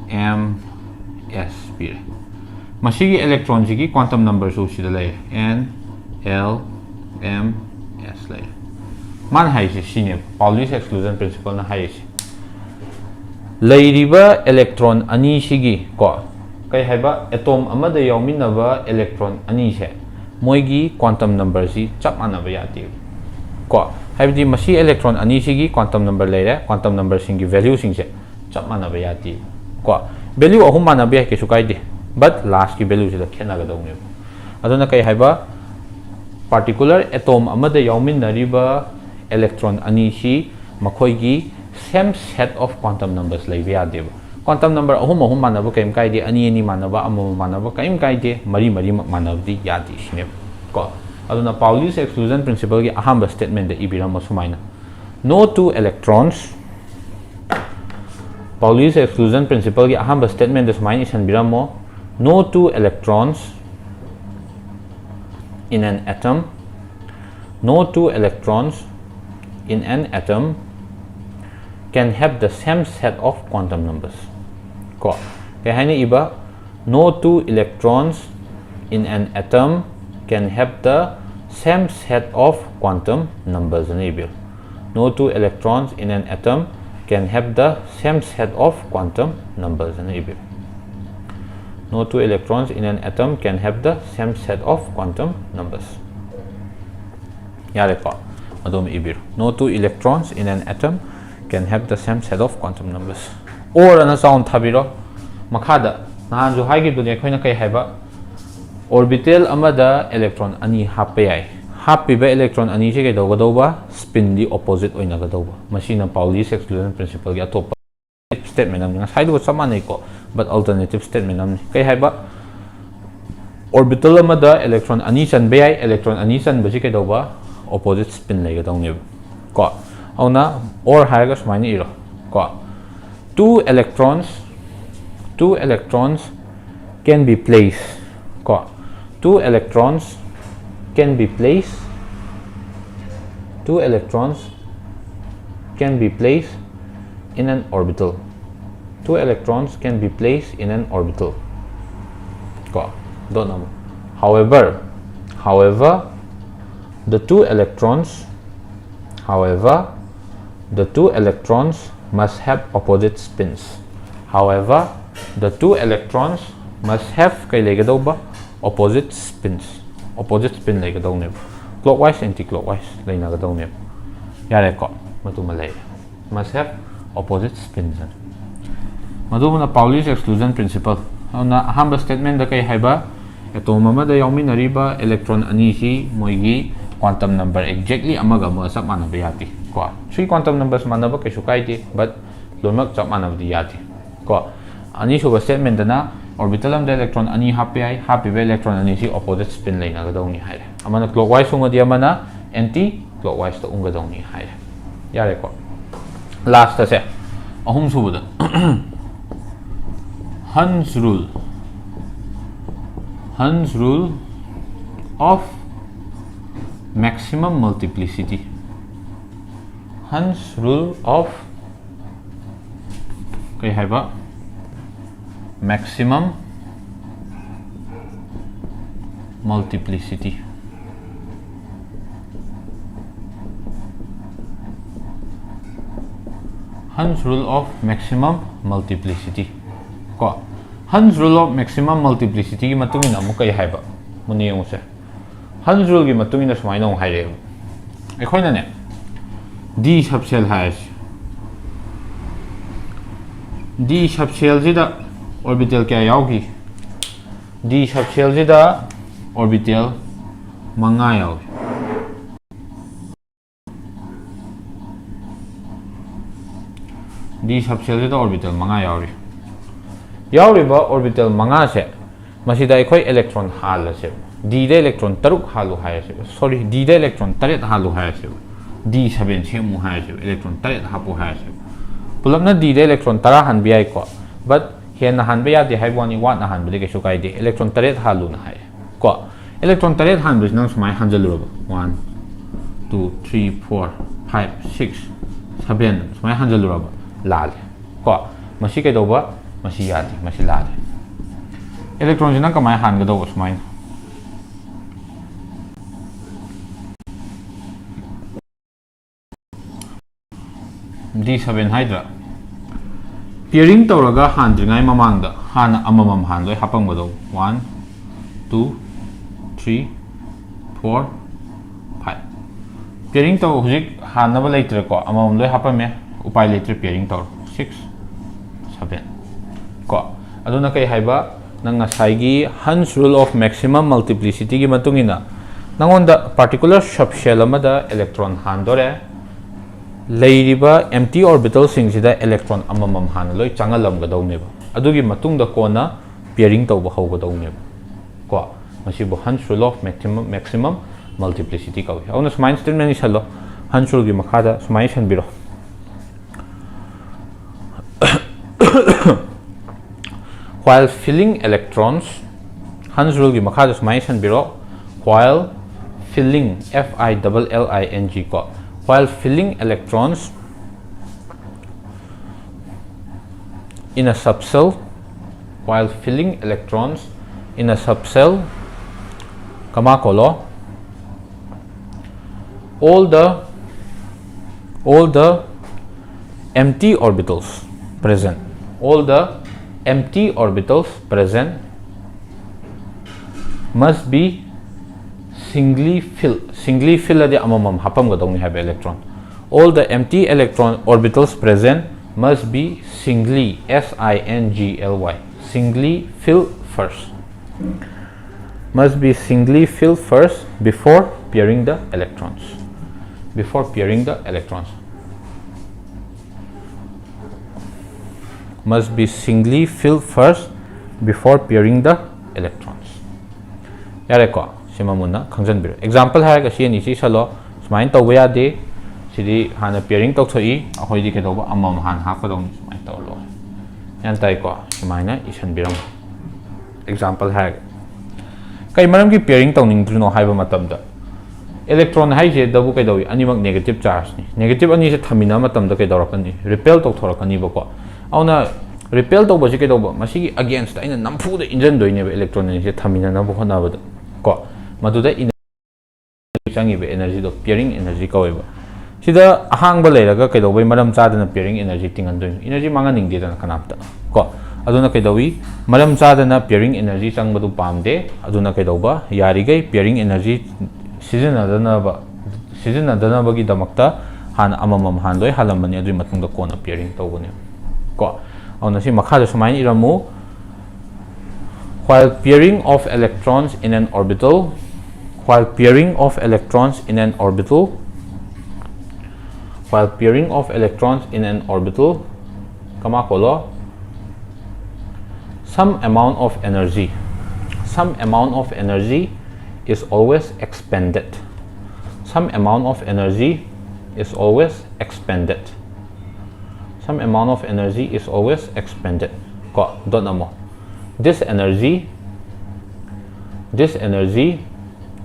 M S pire masigi electron ji gi quantum number su sida leire n L M S leire man hai se sine Pauli's exclusion principle na hai se leiriba electron ani sigi ko kai haiba atom amada yawminaba electron ani se moigi quantum number si chap manaba yati ko haibdi masi electron ani sigi quantum number leire quantum number singi value singse chap manaba yati ko value ahum manaba ya ke sukai de but last ki value sida khena ga dawne aduna kai haiba particular atom amada yawminariba electron ani si makoigi same set of quantum numbers leibe yadeba quantum number ahum manaba kaim kai de ani manaba amu manaba kaim kai de mari manabdi yadi shine ko aduna Pauli's exclusion principle gi ahamba statement de ibirama sumaina no two electrons Pauli's exclusion principle gi ahamba statement de sumaina isan biramo no two electrons in an atom no two electrons in an atom can have the same set of quantum numbers ko kaya hani iba no two electrons in an atom can have the same set of quantum numbers no two electrons in an atom can have the same set of quantum numbers no two electrons in an atom can have the same set of quantum numbers yare ko adom ibir no two electrons in an atom can have the same set of quantum numbers or ana sound thabiro makhada nahan ju haigi du ne khoina kai haiba orbital amada electron ani happe ai happy ba electron ani se ke doba spin di opposite oina ga doba machine Pauli's exclusion principle ga top statement am nga side wa samane ko but alternative statement am kai haiba orbital amada electron ani san be ai electron ani san ba se ke doba opposite spin lai ga dong ko auna or haiga smaini iro ko two electrons can be placed ko two electrons can be placed in an orbital. Two electrons can be placed in an orbital. Don't know. However, the two electrons must have opposite spins. However, the two electrons must have opposite spins. Opposite spin clockwise, anti-clockwise. Must have opposite spins. Madumuna Pauli's exclusion principle. Hamba statement the kay haiba atom amada yauminariba electron ani si moigi quantum number exactly amaga mo sab manaba yati ko three quantum numbers manaba kaisu kaiti but lomak sab manaba yati ko ani suba statement na orbital am electron ani happy electron ani si opposite spin laina ga dawni haire amana clockwise unga di amana anti clockwise to unga dawni haire yare ko last ta se ahum subuda Hund's rule of maximum multiplicity. Hund's rule of maximum multiplicity. Hund's rule of maximum multiplicity. Hund's rule of maximum multiplicity ki matungin amu kai haiba muni yung se Hund's rule ki matungin na sumay nong haire ekhoy na ne d subshell hai d subshell jida orbital kya yaugi d subshell jida orbital manga yaugi d subshell jida orbital manga yaugi Yauriba orbital manga se masida ekhoi electron hal se d de electron taruk halu hai se sorry d de electron taret halu hai se d7 se mu hai se electron taret hapu hai se pulapna d de electron tara han bi ai ko but hen na han be ya de hai boni wat na han be ke su kai de electron taret halu na hai ko electron taret han be nang sumai han jalu 1 2 3 4 5 6 7 sumai han jalu lal ko masi ke do ba Masi yati, masi lade. Electron jina kamay han ga daw usmain. D7 hydra. Pairing tawraga han dringay mamangda han amamam han loy hapang ba daw 1 2 3 4 5. Pairing taw hujik han na ba laitre ko amamam loy hapame upay laitre pairing taw 6 7 aduna kay haiba nang ngasai Hund's rule of maximum multiplicity gi matungina nangonda particular subshell amada electron handore leiriba empty orbital singsida electron amamam han loi changalam ga dawneba adugi matungda kona pairing tawba hawga dawneba ko masibo Hund's rule of maximum multiplicity kawi awna smain statement ni salo Hund's rule gi makhada smain biro while filling electrons Hund's rule gi makhada sumaisan biro while filling filling ko while filling electrons in a subcell kama kolo all the empty orbitals present must be singly filled adi amamam hapam ga dawni have electron all the empty electron orbitals present must be singly singly filled first before pairing the electrons must be singly filled first before pairing the electrons. Yare ko sima muna khangjan biro. Example hai ka si ni si salo smain tawba ya de sidi hana pairing tok thoi ahoi di ke tawba amam han ha ko dong smain taw lo. Yan tai ko smaina isan biram. Example hai kai maram ki pairing taw ning druno hai ba matam da electron hai je dabu kai dawi ani mak negative charge ni negative ani se thamina matam da kai dawrakani repel tok thorakani ba ko auna repel tok ba je kai daw masi against aina nampu da injan doi ne electron ni se thamina na bo khona ba ko madu da changi be energy do pairing energy ka weba sida ahang ba leiraga kai daw bai maram cha da pairing energy tingan doi energy manga ning de da kanapta ko aduna kai dawi maram cha da pairing energy chang badu pamde aduna kai daw ba yari gai pairing energy season dana bagi damakta han amamam han loi halamani adui matungda kona pairing tawbane ko auna si makha da sumain iramu while pairing of electrons in an orbital while pairing of electrons in an orbital kama kolo some amount of energy is always expended. Some amount of energy is always expended. Ko don't know. This energy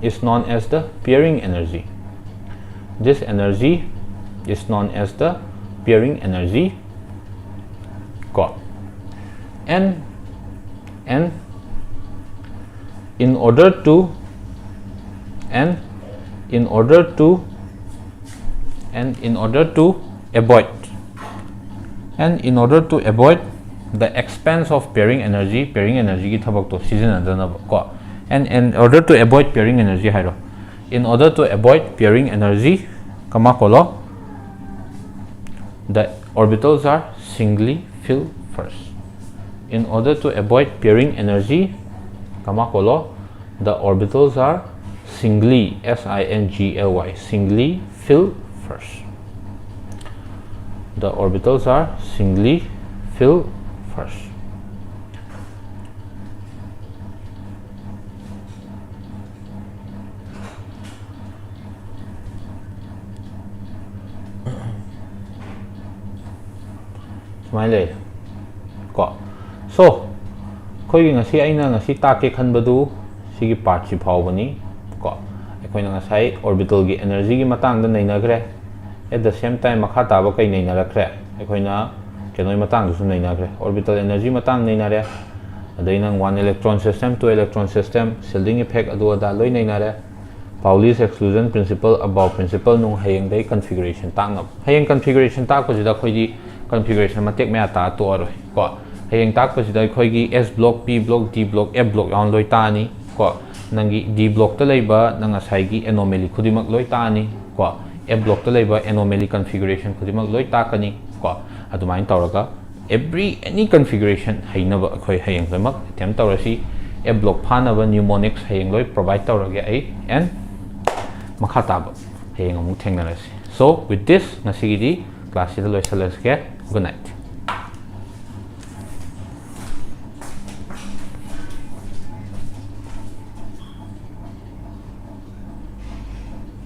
is known as the pairing energy. Ko. And in order to avoid the expense of pairing energy ki thabak to season adana ko and in order to avoid pairing energy hairo in order to avoid pairing energy kama kolo the orbitals are singly filled first. In order to avoid pairing energy kama kolo the orbitals are singly singly filled first. The orbitals are singly filled first. Smile ko so khoi ngasi aina ngasi take khanbadu sigi part si phawbani ko ekhoina ngasai orbital gi energy gi matang da nainagre at the same time makha taba kai nainarakre ekhoina kenoi matang su nainagre orbital energy matang nainare adaina one electron system two electron system shielding effect adu ada loi nainare Pauli's exclusion principle above principle nung hayeng dai configuration tangap hayeng configuration ta ko jida khoi di configuration matek me ata to aroi ko hayeng tak ko jida khoi gi S block P block D block F block yawn loi ta ni ko nangi D block ta leiba nanga sai gi anomaly khudimak loi ta ni ko F block ta leiba anomaly configuration khudimak loi ta kani ko adumain tawraga any configuration hainaba khoi hayeng lemak attempt tawrasi F block phanaba mnemonics hayeng loi provide tawrage ai and makha taba hayeng amuk thengnarasi so with this nasigi di class ida loi salas ke good night.